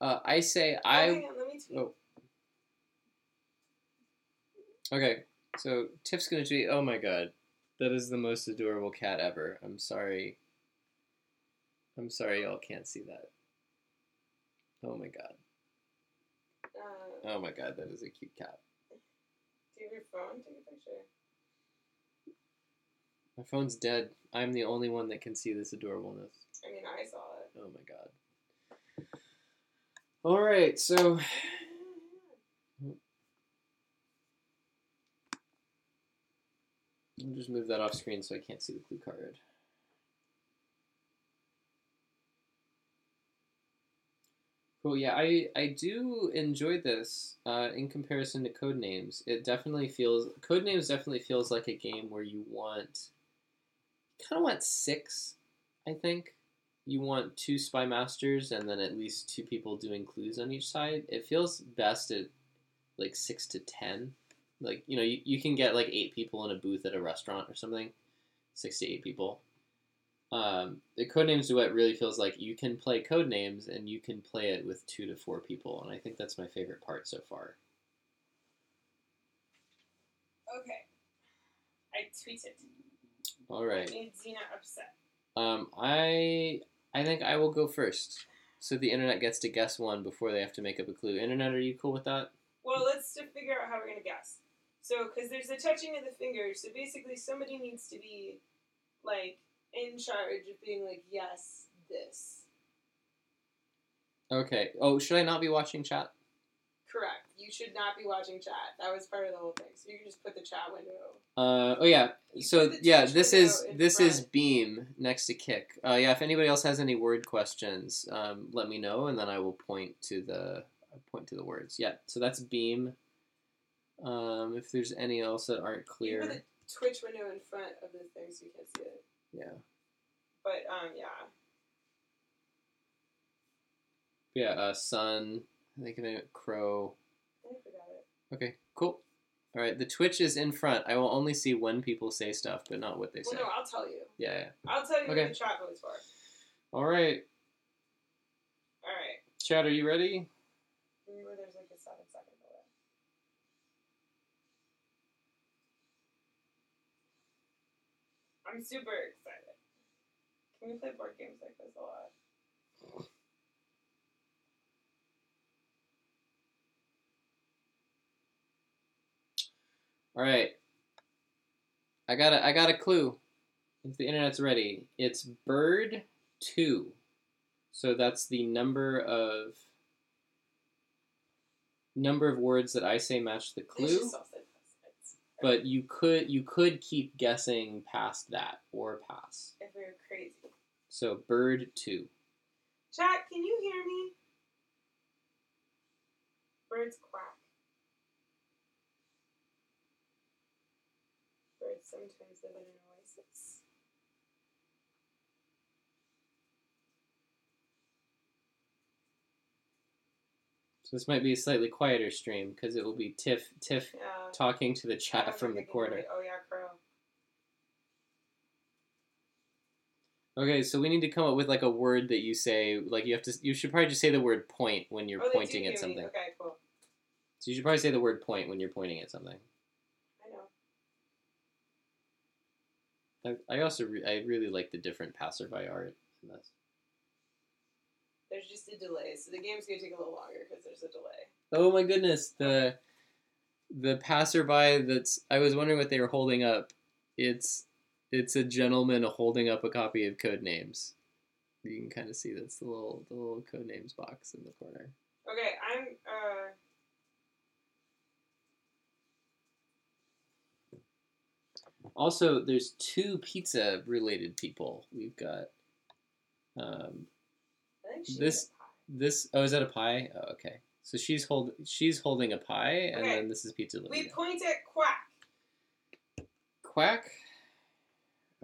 I say hang on, let me tweet. Oh. Okay. So Tiff's gonna tweet. Oh my god, that is the most adorable cat ever. I'm sorry. Y'all can't see that. Oh my god. Oh my god, that is a cute cat. Do you have your phone? Take a picture. My phone's dead. I'm the only one that can see this adorableness. I mean, I saw it. Oh my god. Alright, so... I'll just move that off screen so I can't see the clue card. Cool, yeah, I do enjoy this in comparison to Codenames. Codenames definitely feels like a game where you kind of want 6, I think. You want 2 spy masters and then at least 2 people doing clues on each side. It feels best at like 6 to 10. Like, you know, you can get like 8 people in a booth at a restaurant or something. 6 to 8 people. The Codenames Duet really feels like you can play Codenames and you can play it with 2 to 4 people, and I think that's my favorite part so far. Okay. I tweeted. All right. Made Xena upset. I think I will go first, so the internet gets to guess one before they have to make up a clue. Internet, are you cool with that? Well, let's just figure out how we're gonna guess. So, because there's a touching of the fingers, so basically somebody needs to be like in charge of being like, yes, this. Okay. Oh, should I not be watching chat? Correct. You should not be watching chat. That was part of the whole thing. So you can just put the chat window. Oh yeah. So yeah, this is Beam next to Kick. Yeah. If anybody else has any word questions, let me know, and then I will point to the words. Yeah. So that's Beam. If there's any else that aren't clear. You put the Twitch window in front of the thing so you can't see it. Yeah. But yeah. Yeah. Sun. I think of it. Crow. I forgot it. Okay. Cool. All right. The Twitch is in front. I will only see when people say stuff, but not what they say. Well, no, I'll tell you. Yeah. I'll tell you what the chat votes for. All right. All right. Chat, are you ready? Remember, there's like a 7-second delay. I'm super excited. Can we play board games like this a lot? All right. I got a clue. If the internet's ready, it's bird 2. So that's the number of words that I say match the clue. But you could keep guessing past that or pass. If we were crazy. So bird 2. Chat, can you hear me? Birds quack. Birds sometimes live in an oasis. So this might be a slightly quieter stream because it will be Tiff talking to the chat from the corner. Oh yeah, Crow. Okay, so we need to come up with like a word that you say. Like you should probably just say the word point when you're pointing at something. Okay, cool. So you should probably say the word point when you're pointing at something. I know. I also I really like the different passerby art in this. There's just a delay, so the game's gonna take a little longer because there's a delay. Oh my goodness, the passerby I was wondering what they were holding up. It's a gentleman holding up a copy of Codenames. You can kind of see that's the little Codenames box in the corner. Okay, I'm Also, there's 2 pizza related people. We've got I think this. Oh, is that a pie? Oh, okay. So she's holding a pie, and then this is pizza. We point at Quack. Quack.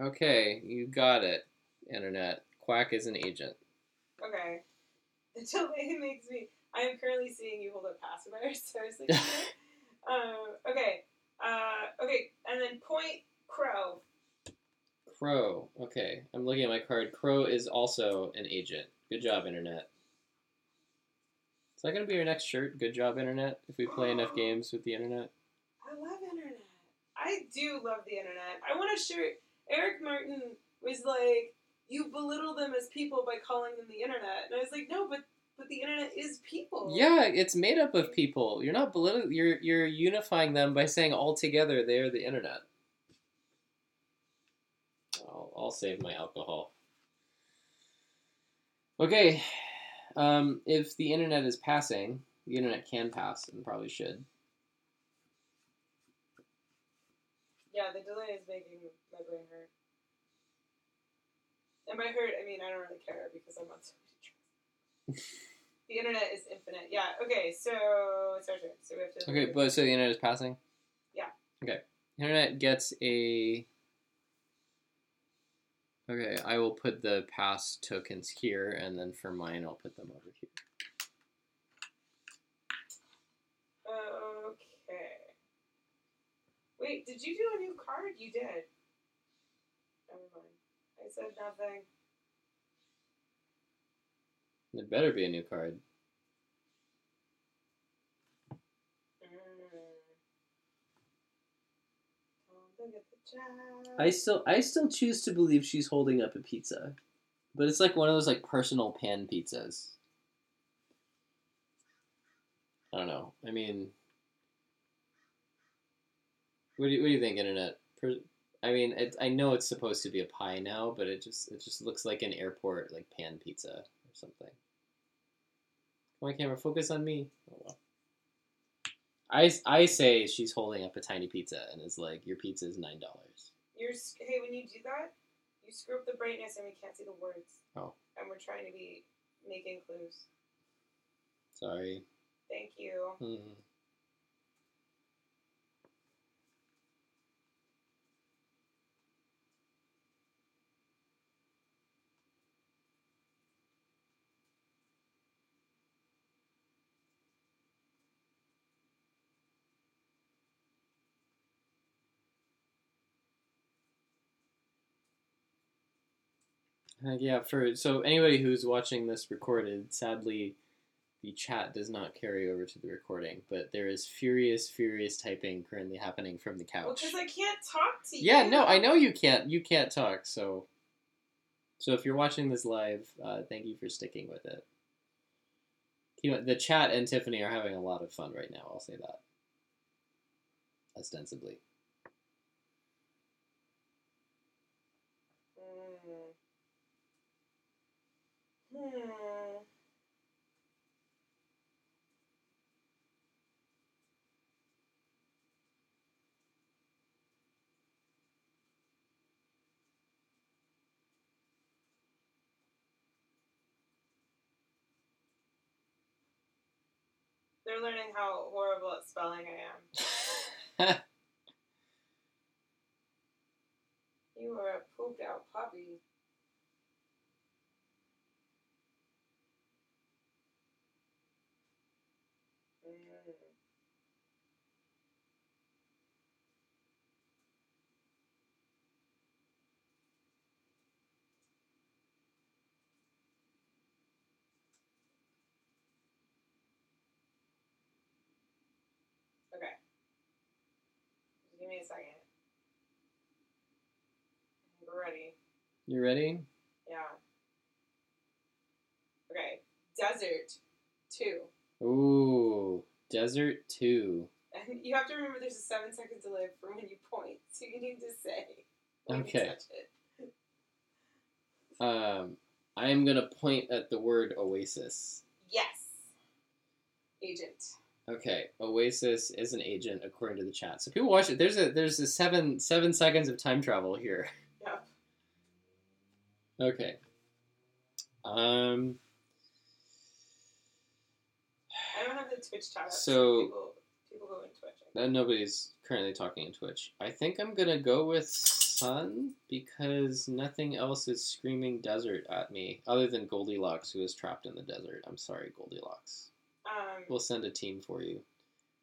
Okay, you got it. Internet. Quack is an agent. Okay. The delay makes me. I am currently seeing you hold up pacifier. Seriously. Okay. Okay, and then point Crow. Crow. Okay, I'm looking at my card. Crow is also an agent. Good job, Internet. Is that going to be our next shirt? Good job, Internet, if we play enough games with the Internet? I love Internet. I do love the Internet. I want a shirt. Eric Martin was like, you belittle them as people by calling them the Internet. And I was like, no, but the Internet is people. Yeah, it's made up of people. You're not belittling. You're unifying them by saying all together they are the Internet. I'll save my alcohol. Okay, if the Internet is passing, the Internet can pass and probably should. Yeah, the delay is making my brain hurt. And by hurt, I mean I don't really care because I'm on so many drugs. The Internet is infinite. Yeah, okay, so it's our turn. So we have to... Okay, but so the Internet is passing? Yeah. Okay. Internet gets a... Okay, I will put the pass tokens here, and then for mine, I'll put them over here. Okay. Wait, did you do a new card? You did. Never mind. I said nothing. There better be a new card. Look at the chat. I still choose to believe she's holding up a pizza, but it's like one of those like personal pan pizzas. I don't know. I mean, what do you think, Internet? I mean, I know it's supposed to be a pie now, but it just looks like an airport like pan pizza or something. Come on, camera, focus on me. Oh well. I say she's holding up a tiny pizza and is like, your pizza is $9. Hey, when you do that, you screw up the brightness and we can't see the words. Oh. And we're trying to be making clues. Sorry. Thank you. Mm-hmm. Yeah, so anybody who's watching this recorded, sadly, the chat does not carry over to the recording, but there is furious typing currently happening from the couch. Well, because I can't talk to you. Yeah, no, I know you can't. You can't talk, so if you're watching this live, thank you for sticking with it. The chat and Tiffany are having a lot of fun right now, I'll say that. Ostensibly. They're learning how horrible at spelling I am. You are a pooped out puppy. Okay. Just give me a second. We're ready. You ready? Yeah. Okay. Desert 2. Ooh, Desert 2. And you have to remember there's a 7-second delay from when you point, so you need to say when Okay. you touch it. I am gonna point at the word Oasis. Yes. Agent. Okay, Oasis is an agent according to the chat. So people watch it. There's a seven seconds of time travel here. Yep. Okay. I don't have the Twitch chat up, So people go in Twitch. nobody's currently talking in Twitch. I think I'm gonna go with Sun because nothing else is screaming desert at me other than Goldilocks, who is trapped in the desert. I'm sorry, Goldilocks. We'll send a team for you.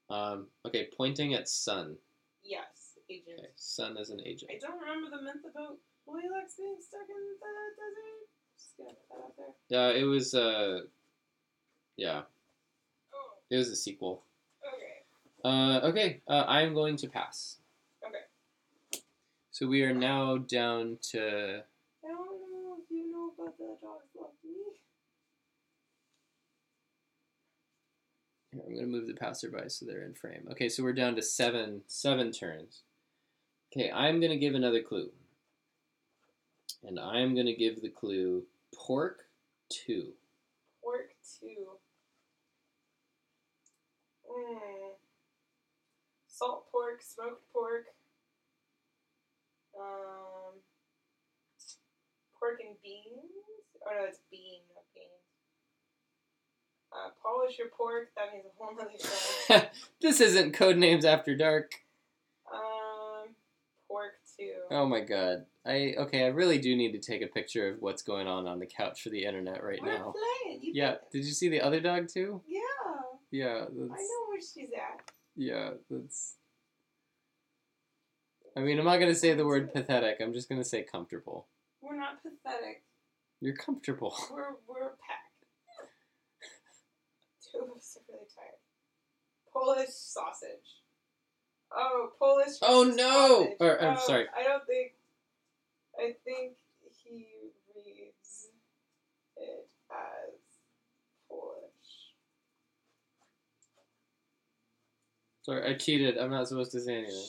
Okay, pointing at Sun. Yes, agent. Okay, Sun is an agent. I don't remember the myth about Goldilocks being stuck in the desert. Just gonna put that out there. Yeah, it was yeah. Oh. It was a sequel. Okay. Okay, I'm going to pass. Okay. So we are now down to... I don't know if you know about the dogs love me. Here, I'm going to move the passerby so they're in frame. Okay, so we're down to seven turns. Okay, I'm going to give another clue. And I'm going to give the clue Pork 2. Pork 2. Salt pork, smoked pork. Pork and beans? Oh no, it's bean, not beans. Polish your pork, that means a whole nother thing. This isn't Codenames After Dark. Pork 2. Oh my god. I really do need to take a picture of what's going on the couch for the internet right now. We're playing. Yeah, did you see the other dog too? Yeah. Yeah, I know where she's at. Yeah, that's... I mean, I'm not going to say the word pathetic. I'm just going to say comfortable. We're not pathetic. You're comfortable. We're a pack. Two of us are really tired. Polish sausage. Oh, Polish sausage. Oh, no! I'm sorry. I think he reads it as Polish. Sorry, I cheated. I'm not supposed to say anything.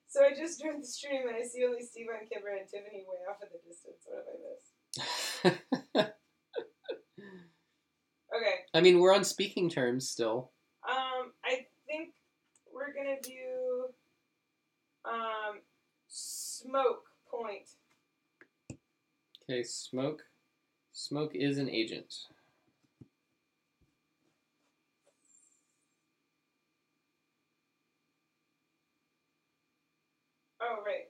So I just joined the stream and I see only Steve on camera and Tiffany way off in the distance. What have I missed? Okay. I mean, we're on speaking terms still. I think we're gonna do smoke point. Okay, smoke. Smoke is an agent. Oh, right.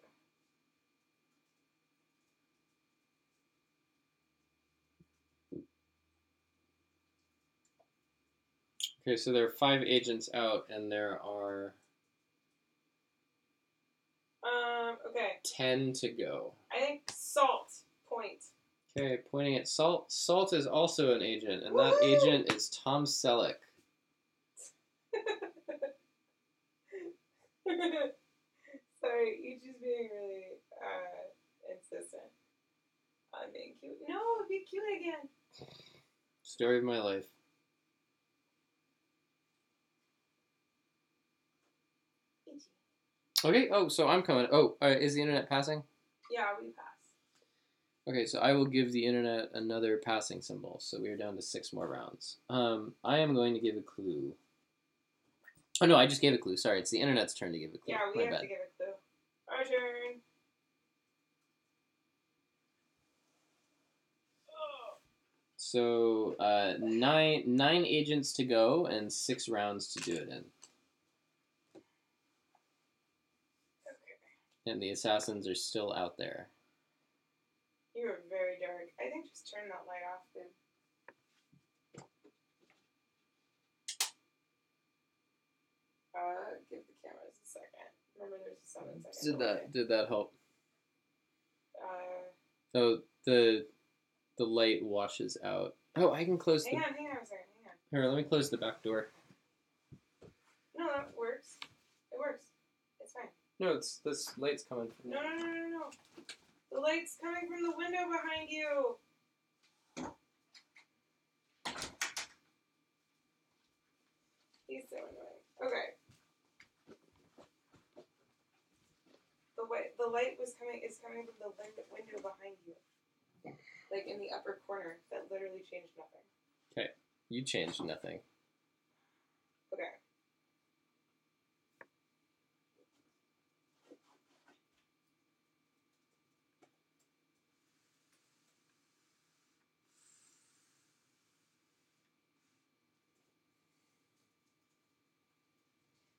Okay, so there are 5 agents out, and there are... Okay. 10 to go. I think salt point. Okay, pointing at Salt. Salt is also an agent, and Woo-hoo! that agent is Tom Selleck. Sorry, you're just being really insistent on being cute. No, be cute again. Story of my life. Okay, oh, so I'm coming. Oh, is the internet passing? Yeah, we pass. Okay, so I will give the internet another passing symbol. So we are down to 6 more rounds. I am going to give a clue. Oh no, I just gave a clue. Sorry, it's the internet's turn to give a clue. Yeah, we have to give a clue. Our turn. So 9 agents to go and 6 rounds to do it in. Okay. And the assassins are still out there. You are very dark. I think just turn that light off, then. Give the cameras a second. Remember, there's a 7 second. Did that help? Uh. So the light washes out. Oh, I can close. Hang on a second. Here, let me close the back door. No, that works. It works. It's fine. No, this light's coming from. No. The light's coming from the window behind you. He's so annoying. Okay. The light is coming from the window behind you. Like in the upper corner. That literally changed nothing. Okay. You changed nothing. Okay.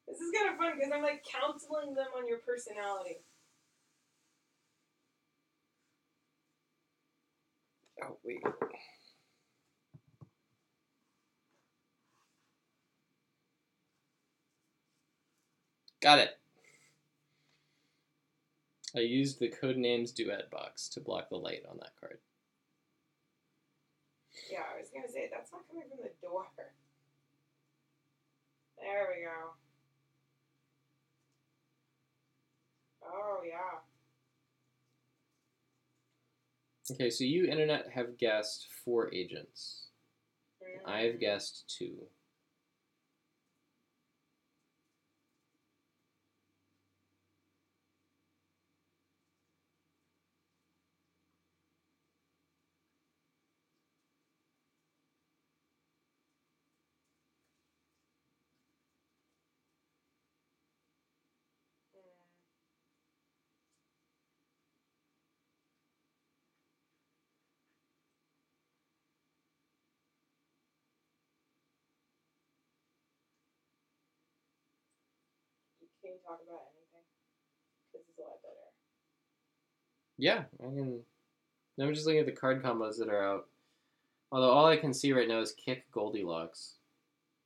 This is kind of fun because I'm like counseling them on your personality. Oh, wait. Got it. I used the Codenames Duet box to block the light on that card. Yeah, I was going to say, that's not coming from the door. There we go. Oh, yeah. Okay, so you, internet, have guessed 4 agents. I have guessed 2. Can you talk about anything? Because it's a lot better. Yeah, I can. I'm just looking at the card combos that are out. Although all I can see right now is Kick Goldilocks,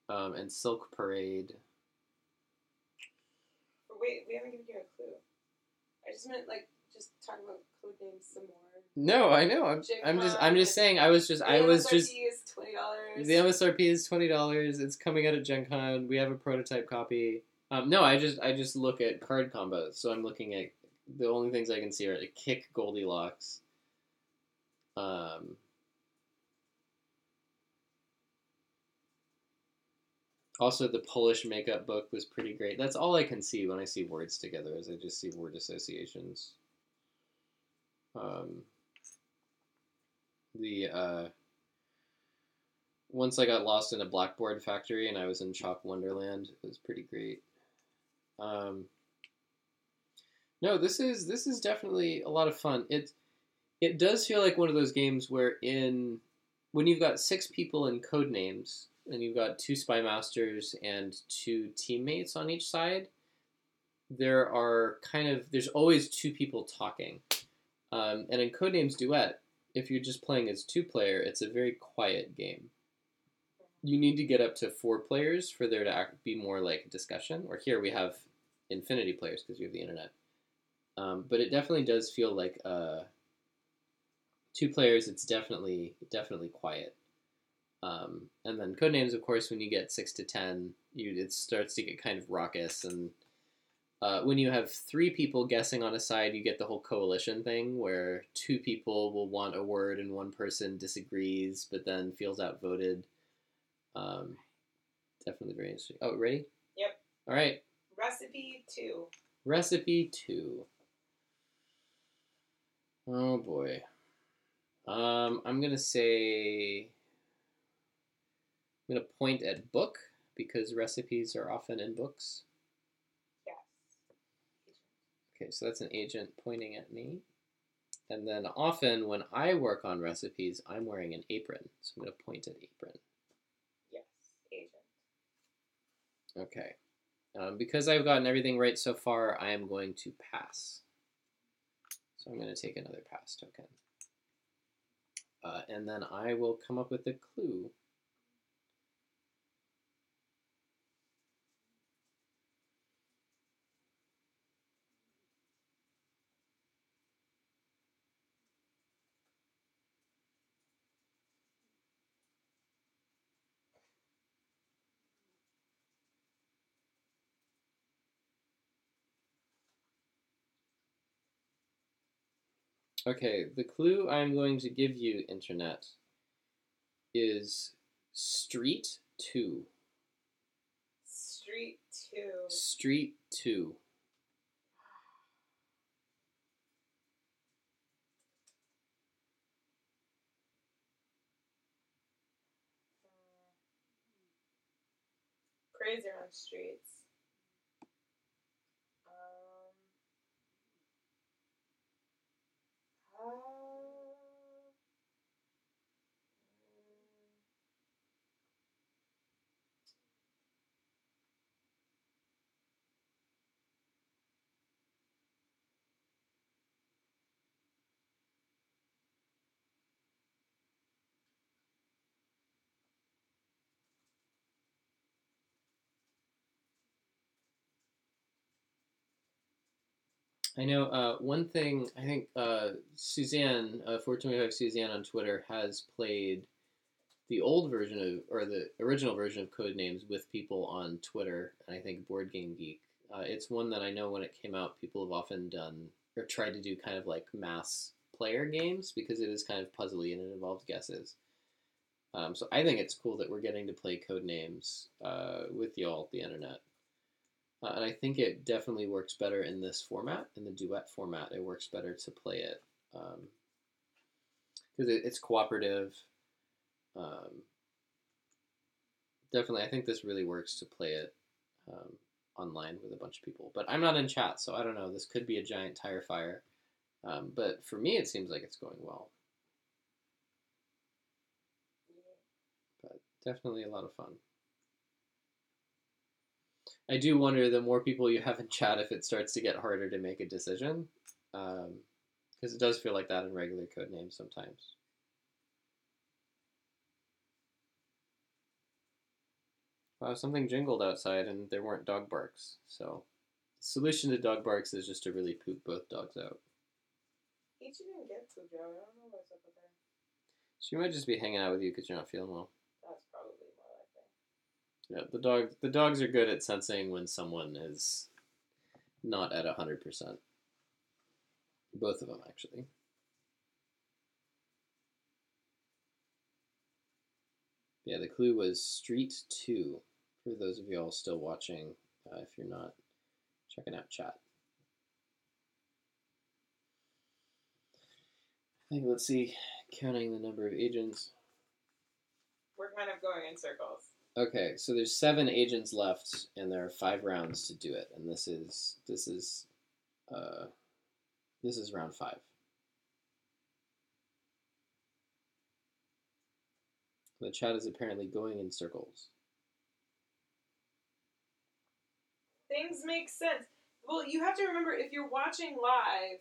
and Silk Parade. Wait, we haven't given you a clue. I just meant just talk about code names some more. No, I know. I'm just saying. The MSRP is $20. The MSRP is $20. It's coming out at Gen Con. We have a prototype copy. No, I just look at card combos. So I'm looking at the only things I can see are Kick Goldilocks. Also, the Polish makeup book was pretty great. That's all I can see when I see words together, is I just see word associations. Once I got lost in a blackboard factory and I was in Chalk Wonderland, it was pretty great. No, this is definitely a lot of fun. It does feel like one of those games where when you've got 6 people in Codenames and you've got 2 spy masters and 2 teammates on each side, there's always 2 people talking. And in Codenames Duet, if you're just playing as 2-player, it's a very quiet game. You need to get up to 4 players for there to be more like discussion. Or here we have infinity players because we have the internet. But it definitely does feel like 2 players. It's definitely quiet. And then Codenames, of course, when you get 6 to 10, it starts to get kind of raucous. And when you have 3 people guessing on a side, you get the whole coalition thing where 2 people will want a word and 1 person disagrees, but then feels outvoted. Definitely very interesting. Oh, ready? Yep. All right. Recipe 2. Recipe 2. Oh boy. I'm gonna say I'm gonna point at book because recipes are often in books. Yes. Okay, so that's an agent pointing at me. And then often when I work on recipes, I'm wearing an apron. So I'm going to point at apron. Yes, agent. Okay. Because I've gotten everything right so far, I am going to pass. So I'm going to take another pass token. And then I will come up with a clue. Okay, the clue I'm going to give you, Internet, is Street 2. Street 2. Street 2. Crazy on streets. I know one thing, I think Suzanne, 425 Suzanne on Twitter, has played the old version of, or the original version of Codenames with people on Twitter, and I think Board Game Geek. It's one that I know when it came out, people have often done, or tried to do kind of like mass player games, because it is kind of puzzly and it involves guesses. So I think it's cool that we're getting to play Codenames with y'all, the internet. And I think it definitely works better in this format, in the duet format. It works better to play it because it's cooperative. Definitely, I think this really works to play it online with a bunch of people. But I'm not in chat, so I don't know. This could be a giant tire fire. But for me, it seems like it's going well. But definitely a lot of fun. I do wonder, the more people you have in chat, if it starts to get harder to make a decision. Because it does feel like that in regular Codenames sometimes. Wow, something jingled outside and there weren't dog barks. So the solution to dog barks is just to really poop both dogs out. He didn't get to, Joe. I don't know what's up with her. She might just be hanging out with you because you're not feeling well. That's probably more likely. Yeah, the dogs are good at sensing when someone is not at 100%. Both of them, actually. Yeah, the clue was Street 2, for those of y'all still watching, if you're not checking out chat. I think, let's see, counting the number of agents. We're kind of going in circles. Okay, so there's 7 agents left, and there are 5 rounds to do it, and this is round 5. The chat is apparently going in circles. Things make sense. Well, you have to remember, if you're watching live,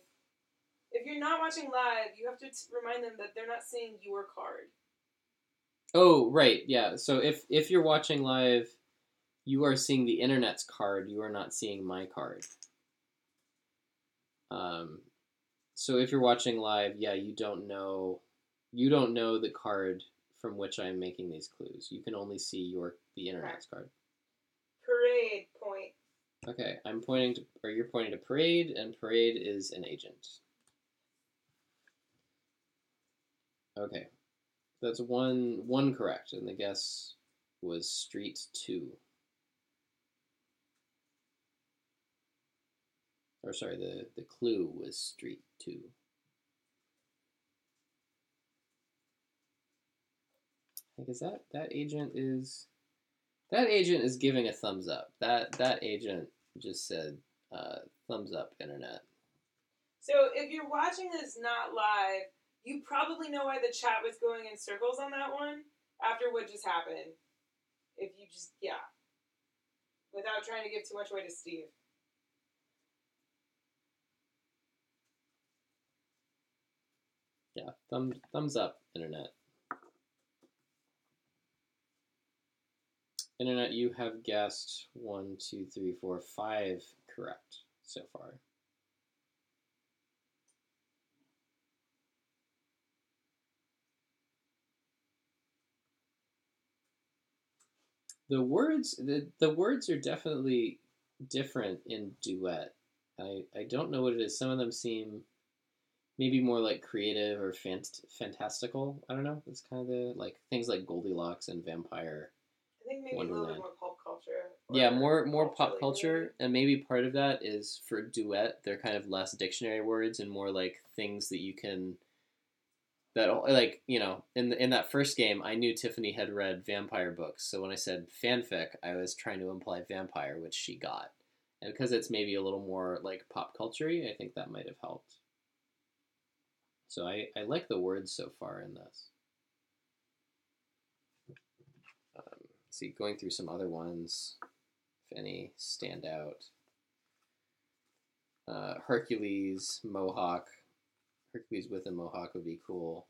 if you're not watching live, you have to remind them that they're not seeing your card. Oh, right, yeah. So if you're watching live, you are seeing the internet's card. You are not seeing my card. So if you're watching live, yeah, you don't know the card from which I'm making these clues. You can only see the internet's card. Parade point. Okay, I'm pointing to, or you're pointing to Parade, and Parade is an agent. Okay, that's one correct, and the guess was Street 2. Or sorry, the clue was Street 2. Because that agent is giving a thumbs up. That agent just said thumbs up, internet. So if you're watching this not live, you probably know why the chat was going in circles on that one after what just happened. If you just, yeah. Without trying to give too much away to Steve. Yeah, thumbs up, internet. Internet, you have guessed 1, 2, 3, 4, 5 correct so far. The words are definitely different in Duet. I don't know what it is. Some of them seem maybe more like creative or fantastical. I don't know. It's kind of the like things like Goldilocks and Vampire. I think maybe Wonderland. a little bit more pop culture. Yeah, more pop culture, and maybe part of that is for Duet. They're kind of less dictionary words and more like things that you can. That like in that first game, I knew Tiffany had read vampire books, so when I said fanfic, I was trying to imply vampire, which she got, and because it's maybe a little more like pop culture-y, I think that might have helped. So I like the words so far in this. See, going through some other ones, if any stand out. Hercules, Mohawk. Hercules with a Mohawk would be cool.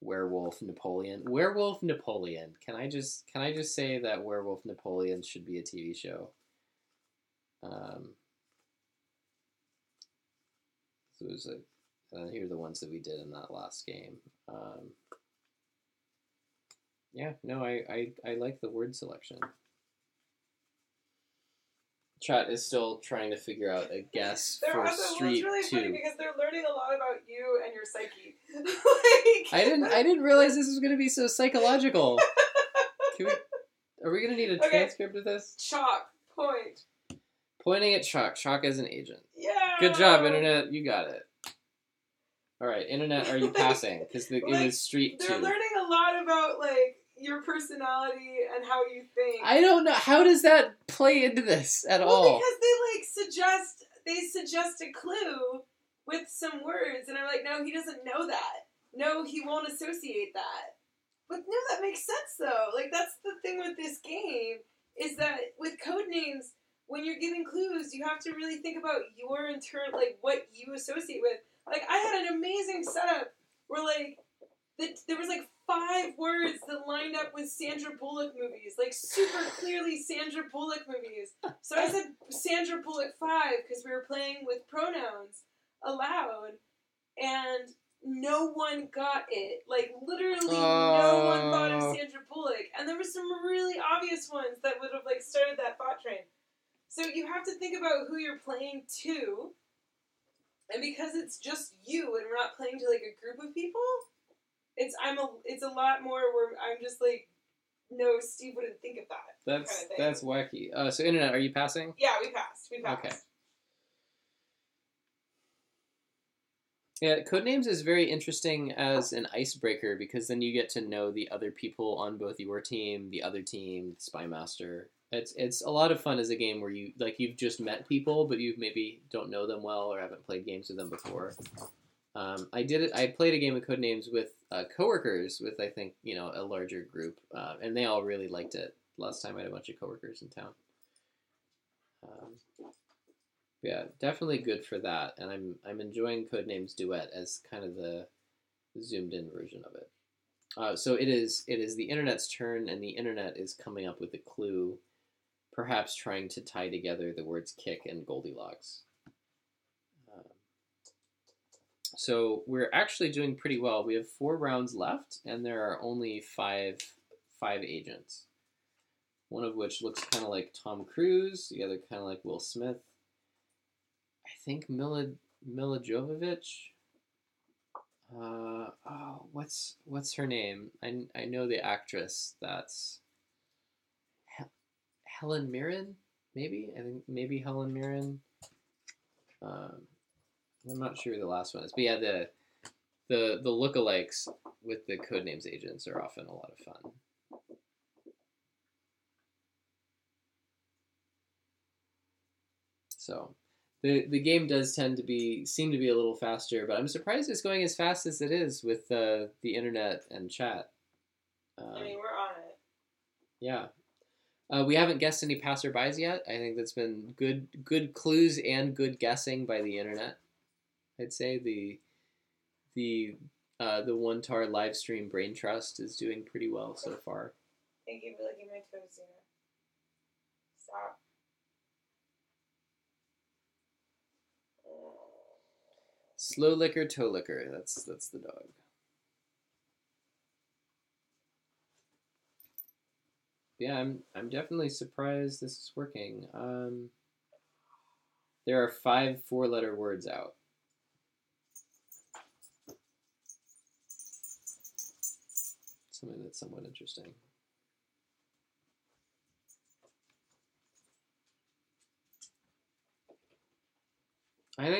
Werewolf Napoleon. Werewolf Napoleon. Can I just say that Werewolf Napoleon should be a TV show? So it was here are the ones that we did in that last game. Yeah, no, I like the word selection. Chat is still trying to figure out a guess for Street 2. It's really funny because they're learning a lot about you and your psyche. I didn't realize this was going to be so psychological. Are we going to need a transcript of this? Chalk, point. Pointing at Chalk. Chalk as an agent. Yeah. Good job, Internet. You got it. All right, Internet, are you passing? Because it was Street 2. They're learning a lot about, your personality and how you think. I don't know. How does that play into this at all? Because they suggest a clue with some words, and I'm like, no, he doesn't know that. No, he won't associate that. But no, that makes sense, though. That's the thing with this game, is that with Codenames, when you're giving clues, you have to really think about your what you associate with. I had an amazing setup where, there was 5 words that lined up with Sandra Bullock movies, super clearly Sandra Bullock movies. So I said Sandra Bullock 5 because we were playing with pronouns aloud, and no one got it. Literally no one thought of Sandra Bullock, and there were some really obvious ones that would have started that thought train. So you have to think about who you're playing to, and because it's just you and we're not playing to a group of people. It's a lot more where I'm just no, Steve wouldn't think of that. That's wacky. So Internet, are you passing? Yeah, we passed. Okay. Yeah, Codenames is very interesting as an icebreaker because then you get to know the other people on both your team, the other team, Spy Master. It's a lot of fun as a game where you've just met people, but you maybe don't know them well or haven't played games with them before. I played a game of Codenames with coworkers with, I think, a larger group, and they all really liked it. Last time I had a bunch of coworkers in town. Yeah, definitely good for that, and I'm enjoying Codenames Duet as kind of the zoomed-in version of it. So it is the Internet's turn, and the Internet is coming up with a clue, perhaps trying to tie together the words kick and Goldilocks. So we're actually doing pretty well. We have 4 rounds left, and there are only five agents. One of which looks kind of like Tom Cruise, the other kind of like Will Smith. I think Mila Jovovich. What's her name? I know the actress. That's Helen Mirren, maybe. I think maybe Helen Mirren. I'm not sure who the last one is, but yeah, the lookalikes with the Codenames agents are often a lot of fun. So the game does seem to be a little faster, but I'm surprised it's going as fast as it is with the internet and chat. I mean, we're on it. Yeah. We haven't guessed any passerbys yet. I think that's been good clues and good guessing by the internet. I'd say the One Tar live stream Brain Trust is doing pretty well so far. Thank you for licking my toes, Zena. Stop. Slow licker, toe licker. That's the dog. Yeah, I'm definitely surprised this is working. There are 5 4-letter words out. Something that's somewhat interesting. I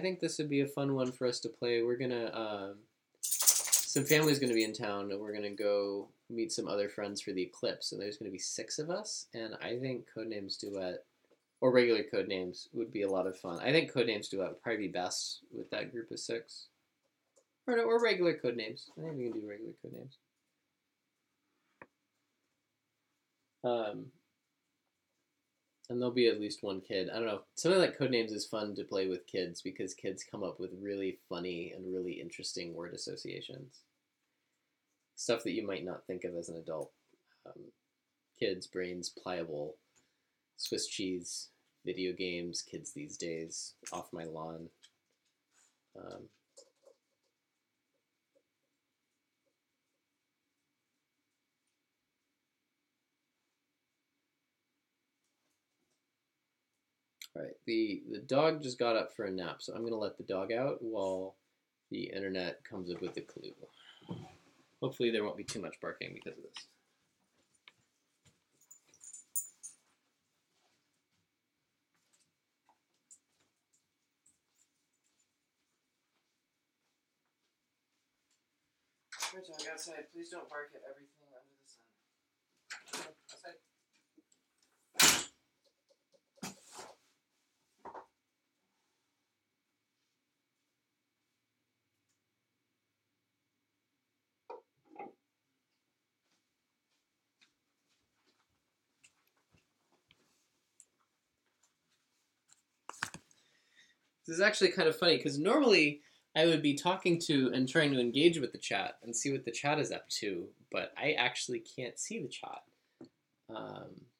think this would be a fun one for us to play. We're gonna some family's gonna be in town, and we're gonna go meet some other friends for the eclipse, and there's gonna be 6 of us, and I think Codenames Duet or regular Codenames would be a lot of fun. I think Codenames Duet would probably be best with that group of 6. Or regular Codenames. I think we can do regular Codenames. And there'll be at least one kid. I don't know. Something like Codenames is fun to play with kids because kids come up with really funny and really interesting word associations. Stuff that you might not think of as an adult. Kids, brains, pliable, Swiss cheese, video games, kids these days, off my lawn. All right, the dog just got up for a nap, so I'm going to let the dog out while the internet comes up with the clue. Hopefully there won't be too much barking because of this. Dog outside, please don't bark at everything under the sun. Outside. This is actually kind of funny because normally I would be talking to and trying to engage with the chat and see what the chat is up to, but I actually can't see the chat.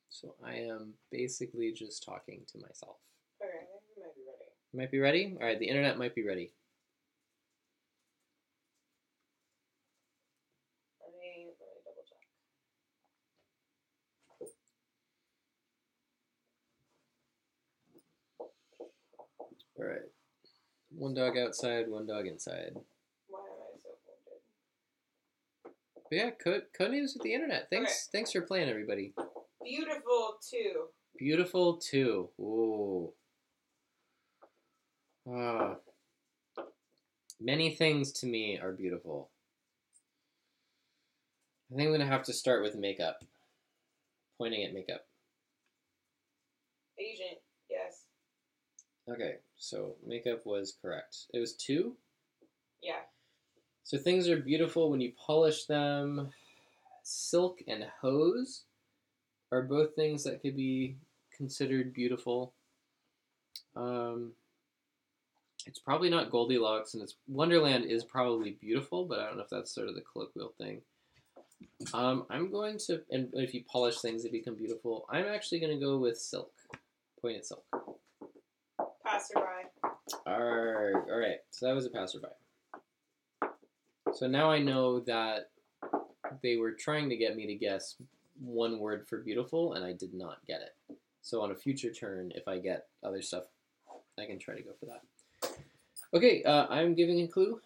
So I am basically just talking to myself. Okay, I think we might be ready. Might be ready? All right, the internet might be ready. Let me double check. All right. One dog outside, one dog inside. Why am I so folded? But yeah, Codenames with the internet. Thanks for playing, everybody. Beautiful too. Beautiful too. Ooh. Many things to me are beautiful. I think I'm going to have to start with makeup. Pointing at makeup. Asian, yes. Okay, so makeup was correct. It was 2? Yeah. So things are beautiful when you polish them. Silk and hose are both things that could be considered beautiful. It's probably not Goldilocks, and Wonderland is probably beautiful, but I don't know if that's sort of the colloquial thing. I'm going to, and if you polish things, they become beautiful. I'm actually going to go with silk. Point at silk. Passerby. All right, so that was a passerby. So now I know that they were trying to get me to guess one word for beautiful, and I did not get it. So on a future turn, if I get other stuff, I can try to go for that. Okay, I'm giving a clue.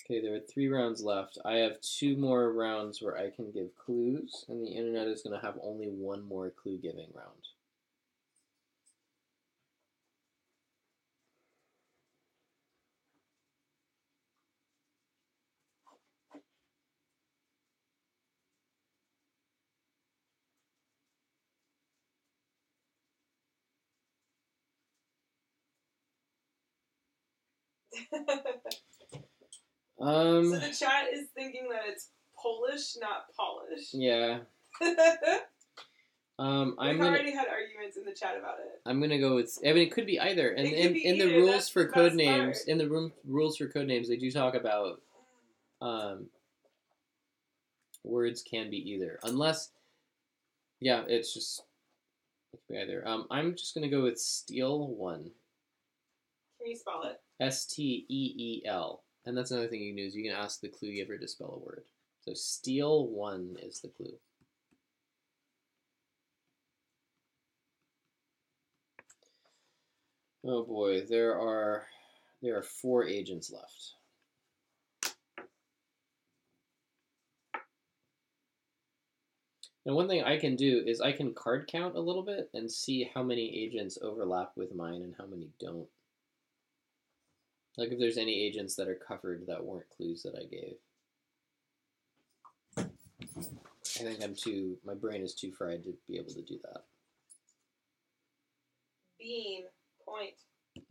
Okay, there are 3 rounds left. I have 2 more rounds where I can give clues, and the internet is going to have only 1 more clue giving round. So the chat is thinking that it's Polish, not Polish. Yeah. We've already had arguments in the chat about it. I'm gonna go with. I mean, it could be either. And in the rules for Codenames, rules for Codenames, they do talk about words can be either, unless. Yeah, it's just. It could be either. I'm just gonna go with Steel 1. Can you spell it? Steel, and that's another thing you can do is you can ask the clue giver to spell a word. So Steel 1 is the clue. Oh boy, there are 4 agents left. Now one thing I can do is I can card count a little bit and see how many agents overlap with mine and how many don't. Like if there's any agents that are covered that weren't clues that I gave. I think my brain is too fried to be able to do that. Beam, point.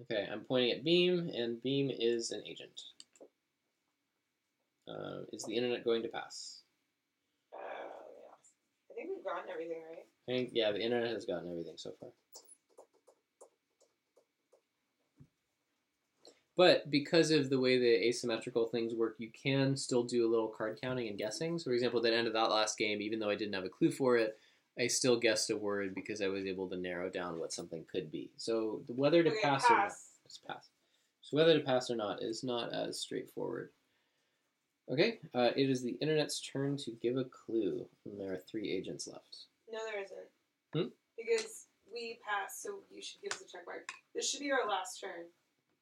Okay, I'm pointing at Beam, and Beam is an agent. Is the internet going to pass? Yes. I think we've gotten everything right. I think, yeah, the internet has gotten everything so far. But because of the way the asymmetrical things work, you can still do a little card counting and guessing. So, for example, at the end of that last game, even though I didn't have a clue for it, I still guessed a word because I was able to narrow down what something could be. So whether to pass or not, just pass. So whether to pass or not is not as straightforward. Okay, it is the internet's turn to give a clue. And there are 3 agents left. No, there isn't. Because we passed, so you should give us a check mark. This should be our last turn.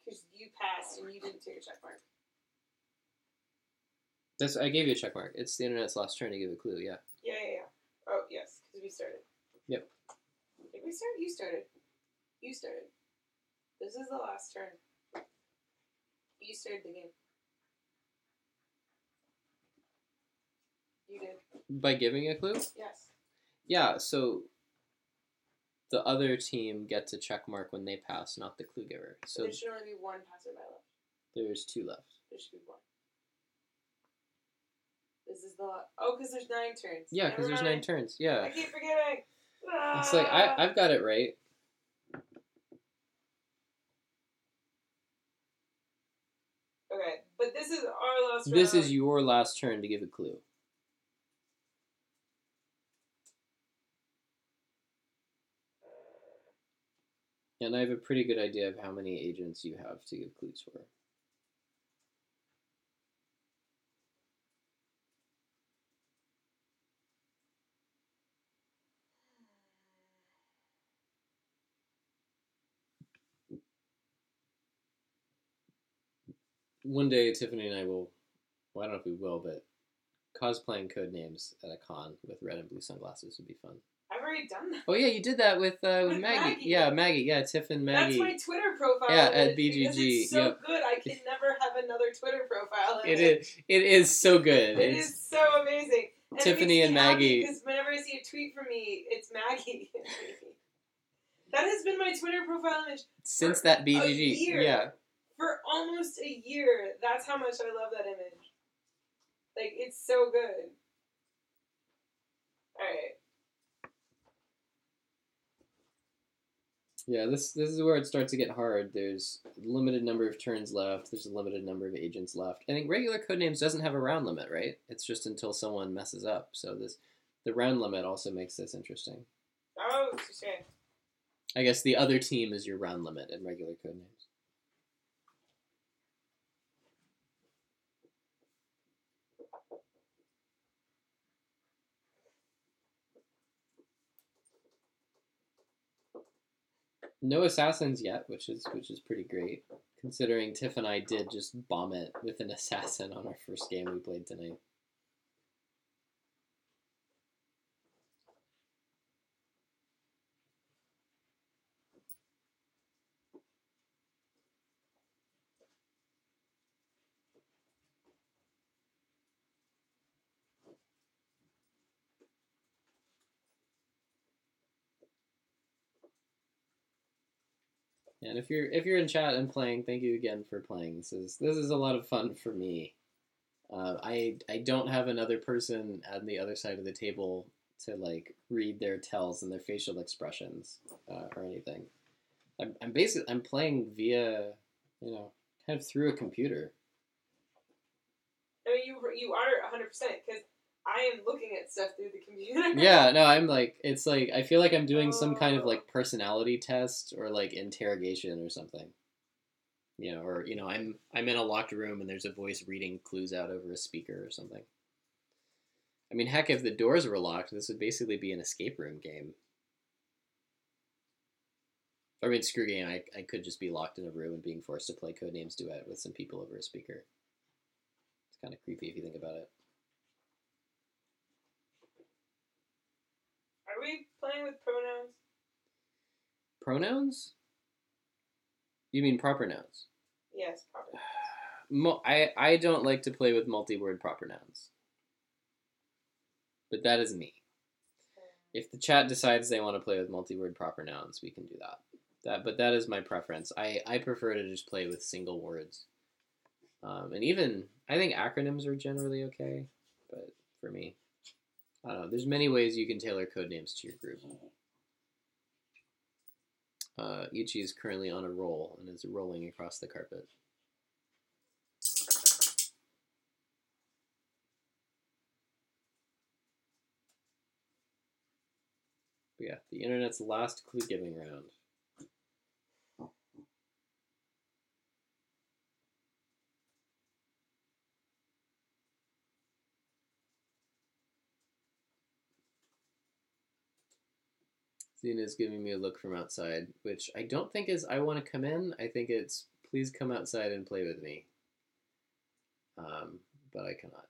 Because you passed and you didn't take a check mark. I gave you a check mark. It's the internet's last turn to give a clue, yeah. Yeah. Oh, yes, because we started. Yep. Did we start? You started. You started. This is the last turn. You started the game. You did. By giving a clue? Yes. Yeah, so the other team gets a check mark when they pass, not the clue giver. So there should only be 1 passerby left. There's 2 left. There should be 1. This is the because there's 9 turns. Yeah, because there's 9 turns. Yeah. I keep forgetting. It's like I've got it right. Okay, but this is our last round. This is your last turn to give a clue. And I have a pretty good idea of how many agents you have to give clues for. One day, Tiffany and I will, well, I don't know if we will, but cosplaying Codenames at a con with red and blue sunglasses would be fun. I've already done that. Oh, yeah, you did that with Maggie. Yeah, Maggie. Yeah, Tiff and Maggie. That's my Twitter profile. Yeah, at BGG. It's so good. I can never have another Twitter profile. It is so good. It is so amazing. And Tiffany and Maggie. Because whenever I see a tweet from me, it's Maggie. That has been my Twitter profile image since that BGG. A year. Yeah. For almost a year. That's how much I love that image. Like, it's so good. Alright. Yeah, this is where it starts to get hard. There's a limited number of turns left. There's a limited number of agents left. I think regular Codenames doesn't have a round limit, right? It's just until someone messes up. So the round limit also makes this interesting. Oh, touché. I guess the other team is your round limit in regular Codenames. No assassins yet, which is pretty great, considering Tiff and I did just bomb it with an assassin on our first game we played tonight. And if you're in chat and playing, thank you again for playing. This is a lot of fun for me. I don't have another person on the other side of the table to like read their tells and their facial expressions or anything. I'm playing via, kind of through a computer. I mean, you are 100% because I am looking at stuff through the computer. Yeah, no, I'm like, it's like, I feel like I'm doing some kind of like personality test or like interrogation or something. Or I'm in a locked room and there's a voice reading clues out over a speaker or something. I mean, heck, if the doors were locked, this would basically be an escape room game. I mean, screw game. I could just be locked in a room and being forced to play Codenames Duet with some people over a speaker. It's kind of creepy if you think about it. Are we playing with pronouns? Pronouns? You mean proper nouns? Yes, proper nouns. I don't like to play with multi-word proper nouns. But that is me. If the chat decides they want to play with multi-word proper nouns, we can do that. But that is my preference. I prefer to just play with single words. And even, I think acronyms are generally okay. But for me, I don't know. There's many ways you can tailor code names to your group. Ichi is currently on a roll and is rolling across the carpet. But yeah, the internet's last clue giving round. Zena's giving me a look from outside, which I don't think is I want to come in. I think it's please come outside and play with me. But I cannot.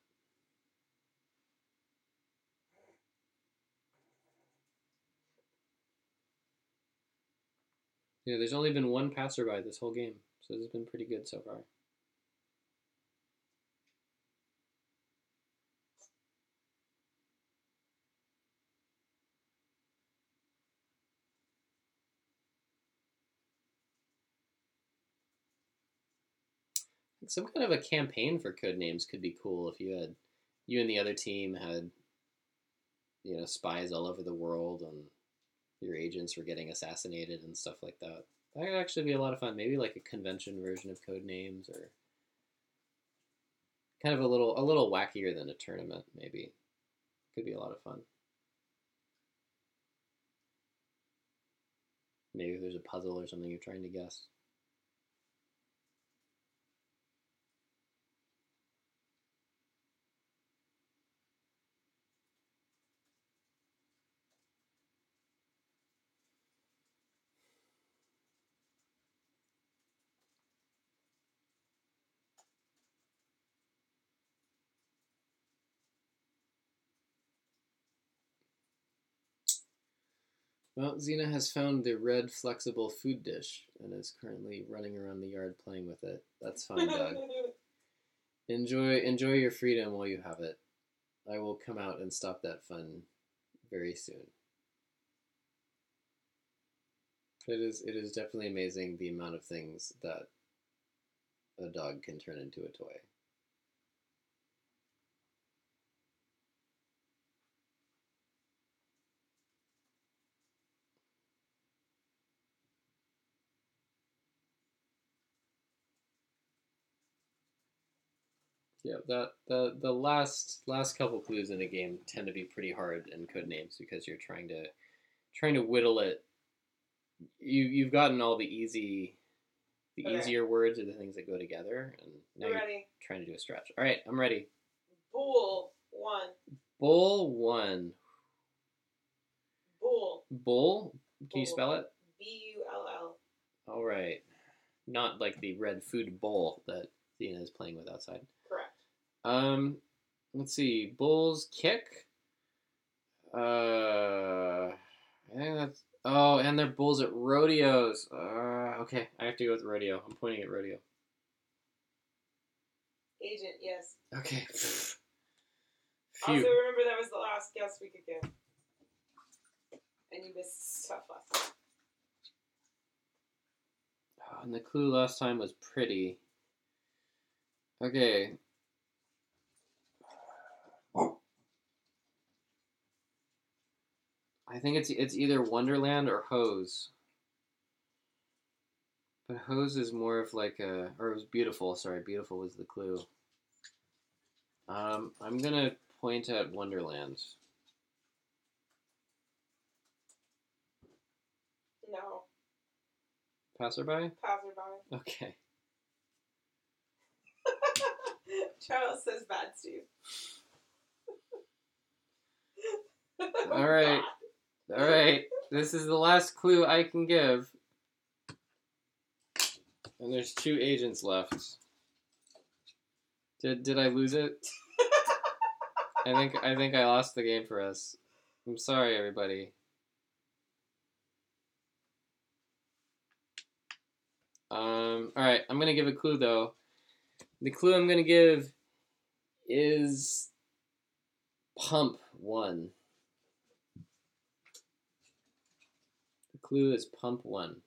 There's only been one passerby this whole game, so this has been pretty good so far. Some kind of a campaign for Codenames could be cool if you and the other team had, spies all over the world and your agents were getting assassinated and stuff like that. That could actually be a lot of fun. Maybe like a convention version of Codenames, or kind of a little wackier than a tournament, maybe. Could be a lot of fun. Maybe if there's a puzzle or something you're trying to guess. Well, Xena has found the red flexible food dish and is currently running around the yard playing with it. That's fine, Doug. Enjoy your freedom while you have it. I will come out and stop that fun very soon. It is definitely amazing the amount of things that a dog can turn into a toy. Yeah, the last couple clues in a game tend to be pretty hard in Codenames because you're trying to whittle it. You've gotten all the easier words are the things that go together, and now you're trying to do a stretch. All right, I'm ready. Bull 1. Bull 1. Bull. Bull? Can you spell it? B-U-L-L. All right. Not like the red food bowl that Xena is playing with outside. Correct. Let's see. Bulls kick. I think that's. Oh, and they're bulls at rodeos. Okay, I have to go with rodeo. I'm pointing at rodeo. Agent, yes. Okay. Also, remember that was the last guess we could get. And you missed stuff last time. And the clue last time was pretty. Okay. I think it's either Wonderland or Hose. But Hose is more of like a... Or it was Beautiful. Sorry, Beautiful was the clue. I'm going to point at Wonderland. No. Passerby? Passerby. Okay. Charles says bad, Steve. All right. All right. This is the last clue I can give. And there's 2 agents left. Did I lose it? I think I lost the game for us. I'm sorry, everybody. All right. I'm gonna give a clue though. The clue I'm gonna give is Pump 1. The clue is Pump 1.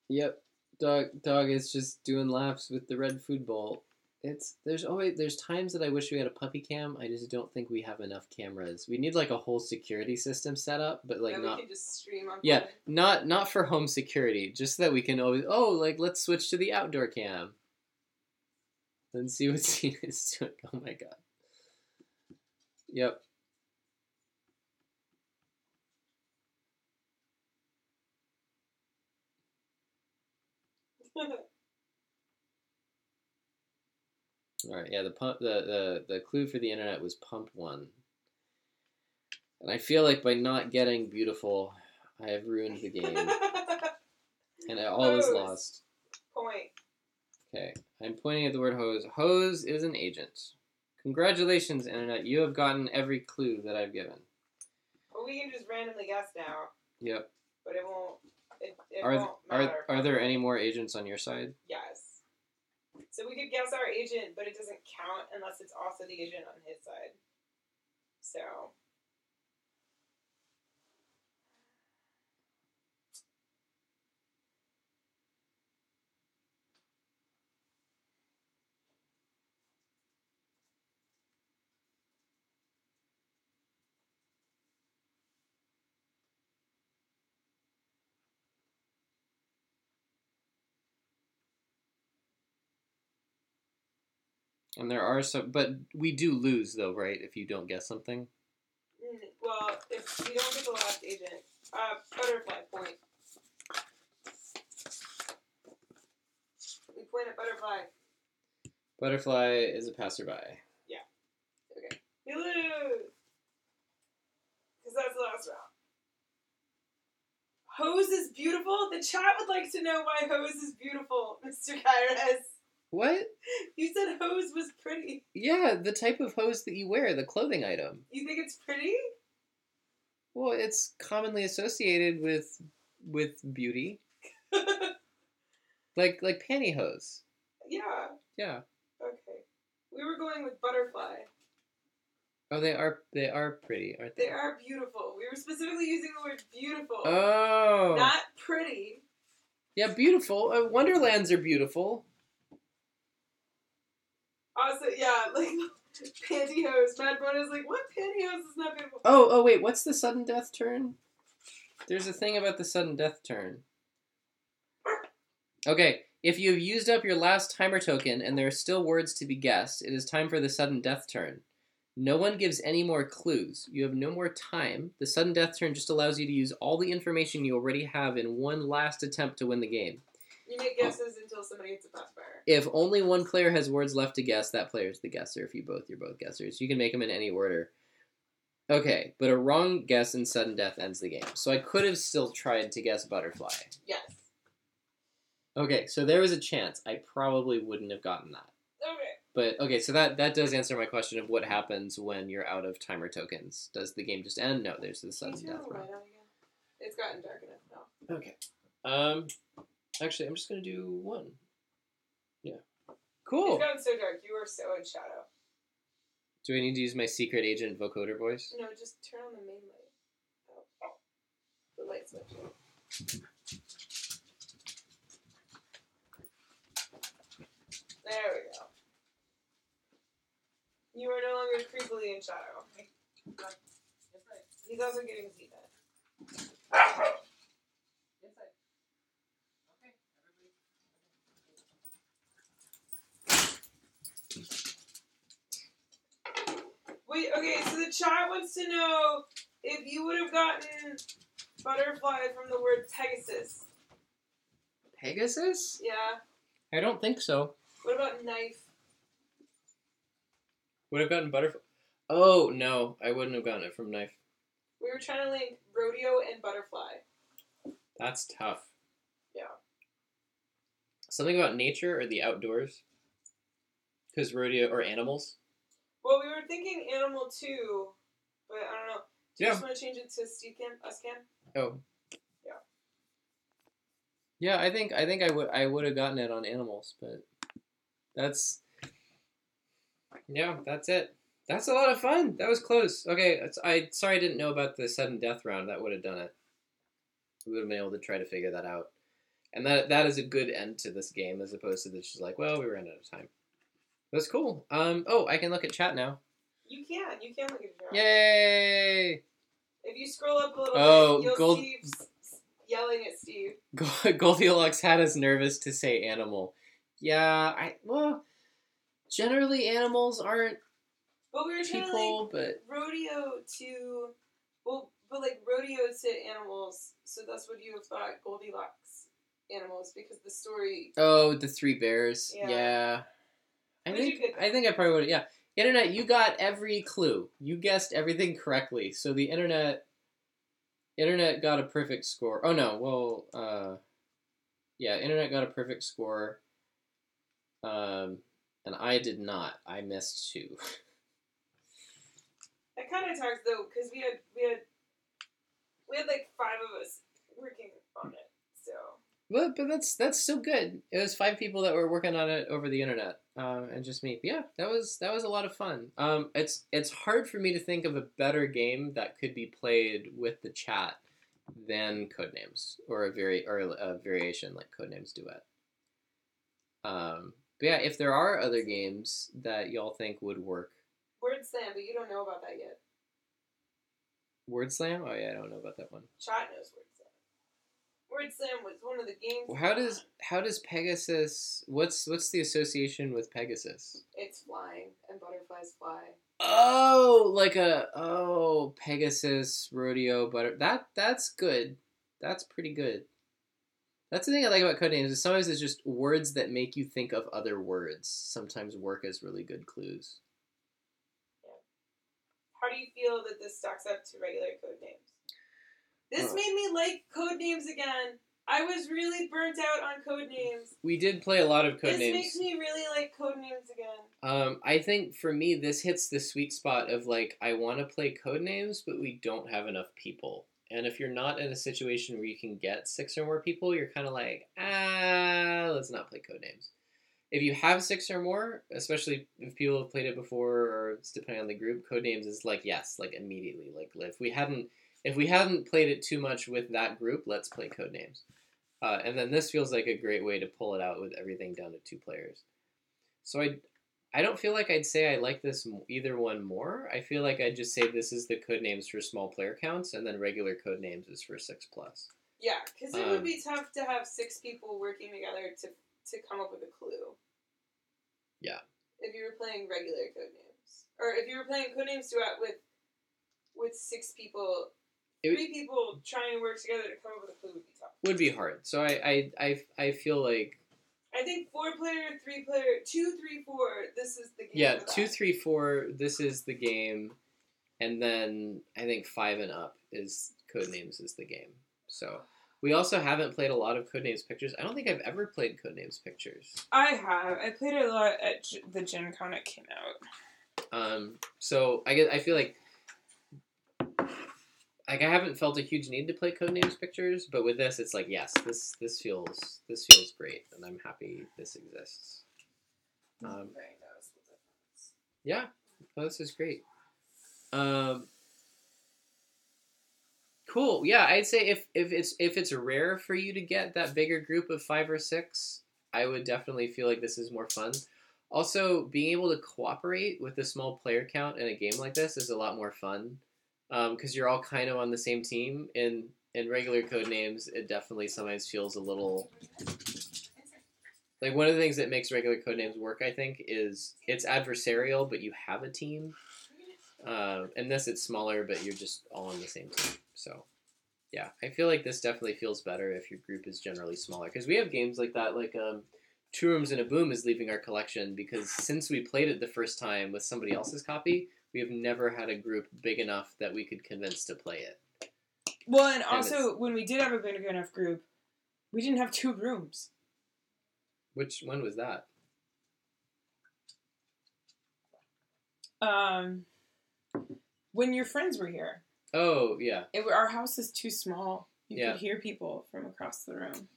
Yep. Dog is just doing laps with the red food bowl. There's times that I wish we had a puppy cam. I just don't think we have enough cameras. We need like a whole security system set up, but like we not. can just stream on. Yeah, not for home security. Just so that we can always let's switch to the outdoor cam. And see what Cena is doing. Oh my god. Yep. All right, yeah. The clue for the internet was Pump 1, and I feel like by not getting Beautiful, I have ruined the game, and all is lost. Point. Okay, I'm pointing at the word hose. Hose is an agent. Congratulations, internet. You have gotten every clue that I've given. Well, we can just randomly guess now. Yep. But it won't. It won't matter. Are there any more agents on your side? Yes. So we could guess our agent, but it doesn't count unless it's also the agent on his side. So. And there are some, but we do lose though, right? If you don't guess something. Well, if you don't get the last agent, butterfly point. We point at butterfly. Butterfly is a passerby. Yeah. Okay. You lose. Because that's the last round. Hose is beautiful? The chat would like to know why hose is beautiful, Mr. Kairos. What? You said hose was pretty. Yeah, the type of hose that you wear, the clothing item. You think it's pretty? Well, it's commonly associated with beauty. like pantyhose. Yeah. Yeah. Okay. We were going with butterfly. Oh, they are pretty, aren't they? They are beautiful. We were specifically using the word beautiful. Oh. Not pretty. Yeah, beautiful. Wonderlands are beautiful. Also, yeah, like pantyhose. Mad Bro is like, what pantyhose is not beautiful? Oh, wait. What's the sudden death turn? There's a thing about the sudden death turn. Okay, if you have used up your last timer token and there are still words to be guessed, it is time for the sudden death turn. No one gives any more clues. You have no more time. The sudden death turn just allows you to use all the information you already have in one last attempt to win the game. You make guesses until somebody hits a pacifier. If only one player has words left to guess, that player is the guesser. If you're both guessers. You can make them in any order. Okay, but a wrong guess in sudden death ends the game. So I could have still tried to guess butterfly. Yes. Okay, so there was a chance. I probably wouldn't have gotten that. Okay. But okay, so that does answer my question of what happens when you're out of timer tokens. Does the game just end? No, there's the sudden death round. It's gotten dark enough now. Okay. Actually, I'm just gonna do one. Yeah. Cool. It's gotten so dark. You are so in shadow. Do I need to use my secret agent vocoder voice? No, just turn on the main light. Oh. The light switch. There we go. You are no longer creepily in shadow. He's also getting his event. Wait, okay, so the chat wants to know if you would have gotten butterfly from the word Pegasus. Pegasus? Yeah. I don't think so. What about knife? Would have gotten butterfly. Oh, no. I wouldn't have gotten it from knife. We were trying to link rodeo and butterfly. That's tough. Yeah. Something about nature or the outdoors? Because rodeo or animals? Well, we were thinking animal too, but I don't know. Do you just want to change it to Steve Cam? Us Cam? Oh. Yeah. Yeah, I think I would have gotten it on animals, but that's it. That's a lot of fun. That was close. Okay, sorry I didn't know about the sudden death round. That would have done it. We would have been able to try to figure that out. And that is a good end to this game as opposed to this just like, well, we ran out of time. That's cool. Oh, I can look at chat now. You can look at chat. Yay! If you scroll up a little bit, you'll see yelling at Steve. Goldilocks had us nervous to say animal. Yeah, generally animals aren't but we were trying people, to like rodeo to, but like rodeo to animals, so that's what you have thought Goldilocks animals, because the story... Oh, the three bears. Yeah. I think I probably would. Yeah, internet. You got every clue. You guessed everything correctly. So the internet got a perfect score. Oh no. Well, yeah, internet got a perfect score. And I did not. I missed 2. That kind of talks though, because we had like 5 of us working on it. So. Well, but that's still good. It was 5 people that were working on it over the internet, and just me. But yeah, that was a lot of fun. It's hard for me to think of a better game that could be played with the chat than Codenames, or a variation like Codenames Duet. But yeah, if there are other games that y'all think would work. Word Slam, but you don't know about that yet. Word Slam? Oh yeah, I don't know about that one. Chat knows Word Slam. Word Slam was one of the games. Well, how does Pegasus? What's the association with Pegasus? It's flying, and butterflies fly. Oh, Pegasus rodeo That's good. That's pretty good. That's the thing I like about Codenames is sometimes it's just words that make you think of other words. Sometimes work as really good clues. Yeah. How do you feel that this stacks up to regular Codenames? This made me like Codenames again. I was really burnt out on Codenames. We did play a lot of Codenames. This makes me really like Codenames again. I think for me, this hits the sweet spot of like, I want to play Codenames, but we don't have enough people. And if you're not in a situation where you can get 6 or more people, you're kind of like, let's not play Codenames. If you have 6 or more, especially if people have played it before, or it's depending on the group, Codenames is like, yes, like immediately. Like if we hadn't played it too much with that group, let's play Codenames. And then this feels like a great way to pull it out with everything down to 2 players. So I don't feel like I'd say I like this either one more. I feel like I'd just say this is the Codenames for small player counts, and then regular Codenames is for 6+. Yeah, because it would be tough to have 6 people working together to come up with a clue. Yeah. If you were playing regular Codenames. Or if you were playing Codenames Duet with 6 people... 3 people trying to work together to come up with a clue would be tough. Would be hard. So I feel like... I think 4-player, 3-player, 2, 3, 4, this is the game. Yeah, 2, 3, 4, this is the game. And then I think 5 and up is Codenames is the game. So We also haven't played a lot of Codenames Pictures. I don't think I've ever played Codenames Pictures. I have. I played it a lot at the Gen Con it came out. So I feel like I haven't felt a huge need to play Codenames Pictures, but with this, it's like, yes, this feels great, and I'm happy this exists. Yeah, well, this is great. Cool. Yeah, I'd say if it's rare for you to get that bigger group of 5 or 6, I would definitely feel like this is more fun. Also, being able to cooperate with a small player count in a game like this is a lot more fun, because you're all kind of on the same team. In regular Codenames, it definitely sometimes feels a little like one of the things that makes regular Codenames work, I think, is it's adversarial, but you have a team. In this, it's smaller, but you're just all on the same team. So, yeah, I feel like this definitely feels better if your group is generally smaller. Because we have games like that, like Two Rooms and a Boom is leaving our collection because since we played it the first time with somebody else's copy, we have never had a group big enough that we could convince to play it. Well, and also, when we did have a big enough group, we didn't have 2 rooms. When was that? When your friends were here. Oh, yeah. Our house is too small. You could hear people from across the room.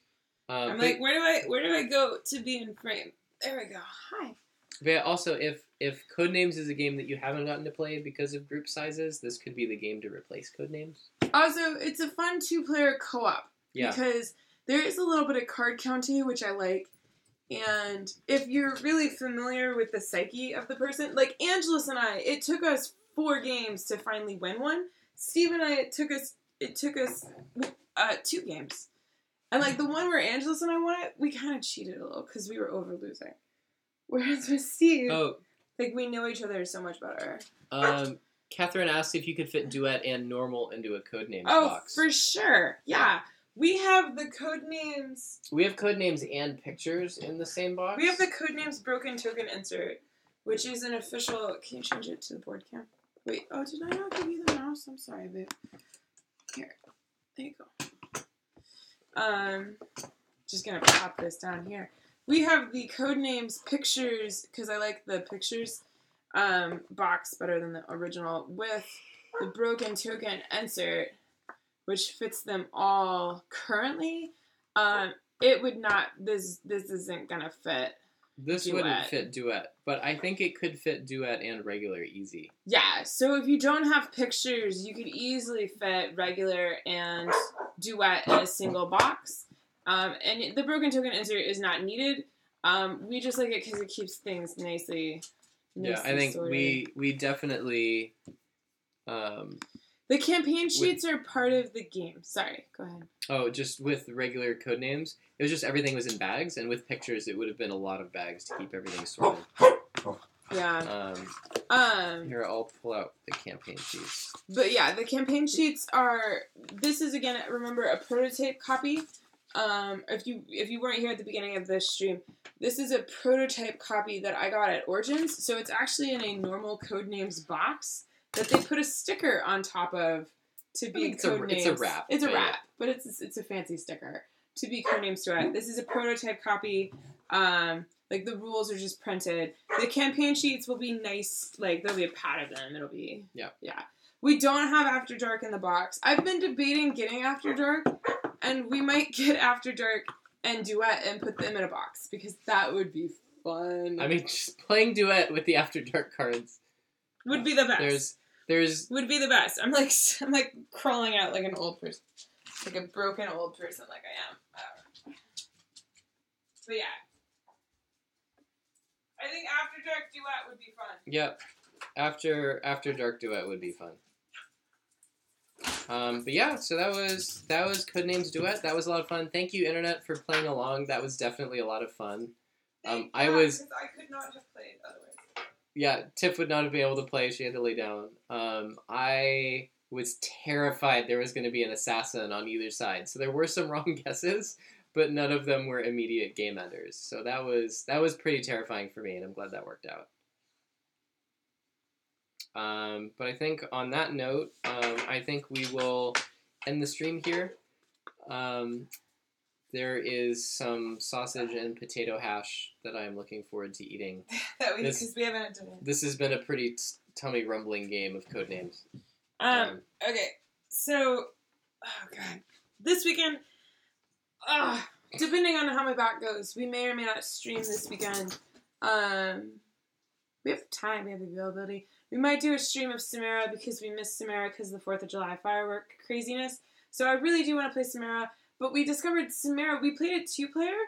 I'm but, like, where do I go to be in frame? There we go. Hi. But yeah, also, if Codenames is a game that you haven't gotten to play because of group sizes, this could be the game to replace Codenames. Also, it's a fun 2-player co-op. Yeah. Because there is a little bit of card counting, which I like. And if you're really familiar with the psyche of the person, like Angelus and I, it took us 4 games to finally win one. Steve and I, it took us 2 games. And like the one where Angelus and I won it, we kind of cheated a little because we were over losing. Whereas with Steve, like we know each other so much better. Catherine asked if you could fit Duet and Normal into a Codenames box. Oh, for sure. Yeah. We have the Codenames... We have Codenames and Pictures in the same box. We have the Codenames Broken Token Insert, which is an official... Can you change it to the board cam? Wait, did I not give you the mouse? I'm sorry, babe. Here. There you go. Just gonna pop this down here. We have the Codenames Pictures, because I like the Pictures box better than the original, with the Broken Token Insert, which fits them all currently. It would not, this isn't gonna fit This Duet. wouldn't fit Duet, but I think it could fit Duet and regular easy. Yeah, so if you don't have Pictures, you could easily fit regular and Duet in a single box. And the Broken Token Insert is not needed. We just like it because it keeps things nicely yeah, I think sorted. we definitely... the campaign sheets are part of the game. Sorry, go ahead. Oh, just with regular Codenames, it was just everything was in bags, and with Pictures, it would have been a lot of bags to keep everything sorted. Yeah. Here, I'll pull out the campaign sheets. But yeah, the campaign sheets are... This is, again, remember, a prototype copy. If you weren't here at the beginning of this stream, this is a prototype copy that I got at Origins. So it's actually in a normal Codenames box that they put a sticker on top of to be Codenames. It's a wrap. It's a wrap, but it's a fancy sticker to be Codenames Duet. This is a prototype copy. Like the rules are just printed. The campaign sheets will be nice. Like there'll be a pad of them. It'll be yeah. We don't have After Dark in the box. I've been debating getting After Dark, and we might get After Dark and Duet and put them in a box because that would be fun. I mean, just playing Duet with the After Dark cards would be the best. There's would be the best. I'm like crawling out like an old person, like a broken old person, like I am. But yeah, I think After Dark Duet would be fun. Yep, After Dark Duet would be fun. But yeah, so that was Codenames Duet. That was a lot of fun. Thank you, Internet, for playing along. That was definitely a lot of fun. Because I could not have played otherwise. Yeah, Tiff would not have been able to play. She had to lay down. I was terrified there was going to be an assassin on either side. So there were some wrong guesses, but none of them were immediate game enders. So that was pretty terrifying for me, and I'm glad that worked out. But I think on that note, I think we will end the stream here. There is some sausage and potato hash that I'm looking forward to eating. Because we haven't done it. This has been a pretty tummy rumbling game of Codenames. Okay, so, oh god, this weekend, depending on how my back goes, we may or may not stream this weekend. We have time, we have availability. We might do a stream of Samara because we missed Samara because of the 4th of July firework craziness. So I really do want to play Samara, but we discovered Samara, we played it 2-player,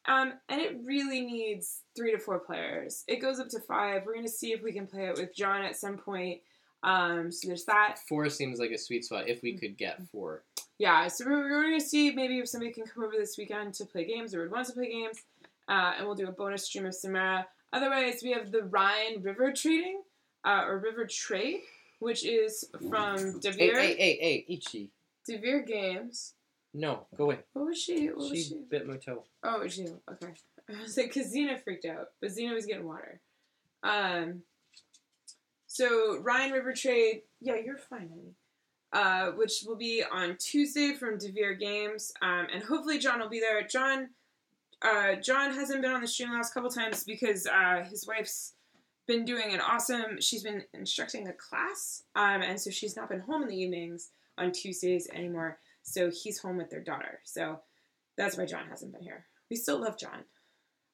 and it really needs 3 to 4 players. It goes up to 5. We're going to see if we can play it with John at some point. So there's that. 4 seems like a sweet spot if we could get 4. Yeah, so we're going to see maybe if somebody can come over this weekend to play games or would want to play games, and we'll do a bonus stream of Samara. Otherwise, we have the Rhine River Trading, or River Trade, which is from Devere. Hey, Ichi. Devere Games. No, go away. What was she? She bit my toe. Oh, it was you. Okay. I was like, because Xena freaked out, but Xena was getting water. So, Rhine River Trade, yeah, you're fine, honey. Which will be on Tuesday from Devere Games, and hopefully John will be there. John hasn't been on the stream the last couple times because his wife's been doing she's been instructing a class, and so she's not been home in the evenings on Tuesdays anymore, so he's home with their daughter. So that's why John hasn't been here. We still love John.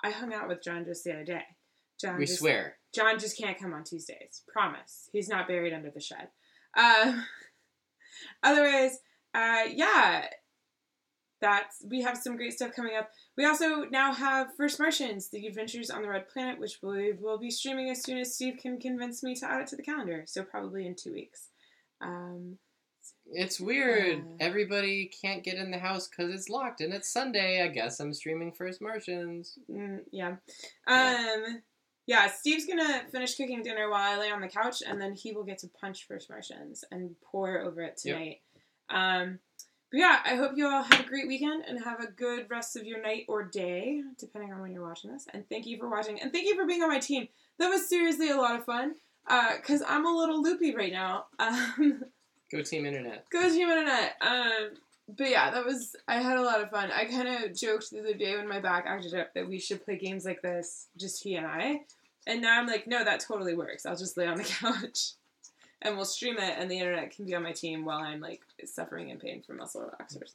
I hung out with John just the other day. Swear. John just can't come on Tuesdays. Promise. He's not buried under the shed. Otherwise, yeah, we have some great stuff coming up. We also now have First Martians, The Adventures on the Red Planet, which we will be streaming as soon as Steve can convince me to add it to the calendar. So probably in 2 weeks. It's weird. Everybody can't get in the house because it's locked and it's Sunday. I guess I'm streaming First Martians. Yeah. Yeah, Steve's gonna finish cooking dinner while I lay on the couch, and then he will get to punch First Martians and pour over it tonight. Yep. But yeah, I hope you all have a great weekend and have a good rest of your night or day, depending on when you're watching this. And thank you for watching, and thank you for being on my team. That was seriously a lot of fun, because I'm a little loopy right now. Go Team Internet. Go Team Internet. But yeah, I had a lot of fun. I kind of joked the other day when my back acted up that we should play games like this, just he and I. And now I'm like, no, that totally works. I'll just lay on the couch and we'll stream it, and the internet can be on my team while I'm like suffering in pain from muscle relaxers.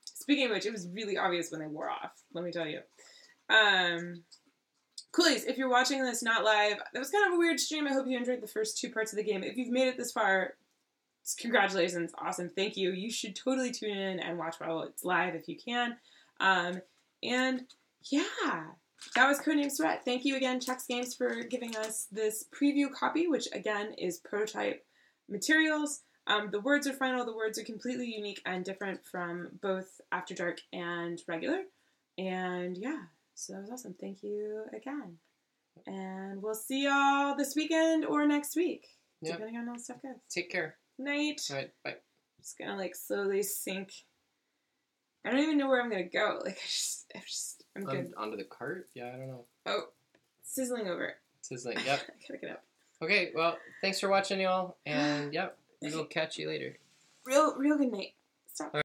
Speaking of which, it was really obvious when they wore off, let me tell you. Coolies, if you're watching this not live, that was kind of a weird stream. I hope you enjoyed the first 2 parts of the game. If you've made it this far, congratulations. Awesome. Thank you. You should totally tune in and watch while it's live if you can. And yeah, that was Codenames Duet. Thank you again, Chex Games, for giving us this preview copy, which again is prototype materials. The words are final. The words are completely unique and different from both After Dark and regular. And yeah, so that was awesome. Thank you again. And we'll see y'all this weekend or next week, depending on how stuff goes. Take care. Night. All right, bye. Just gonna like slowly sink. I don't even know where I'm gonna go. Like I'm good. Onto the cart? Yeah, I don't know. Oh, sizzling over. Sizzling. Yep. I gotta get up. Okay, well, thanks for watching, y'all, and yep, we'll catch you later. Real good night. Stop.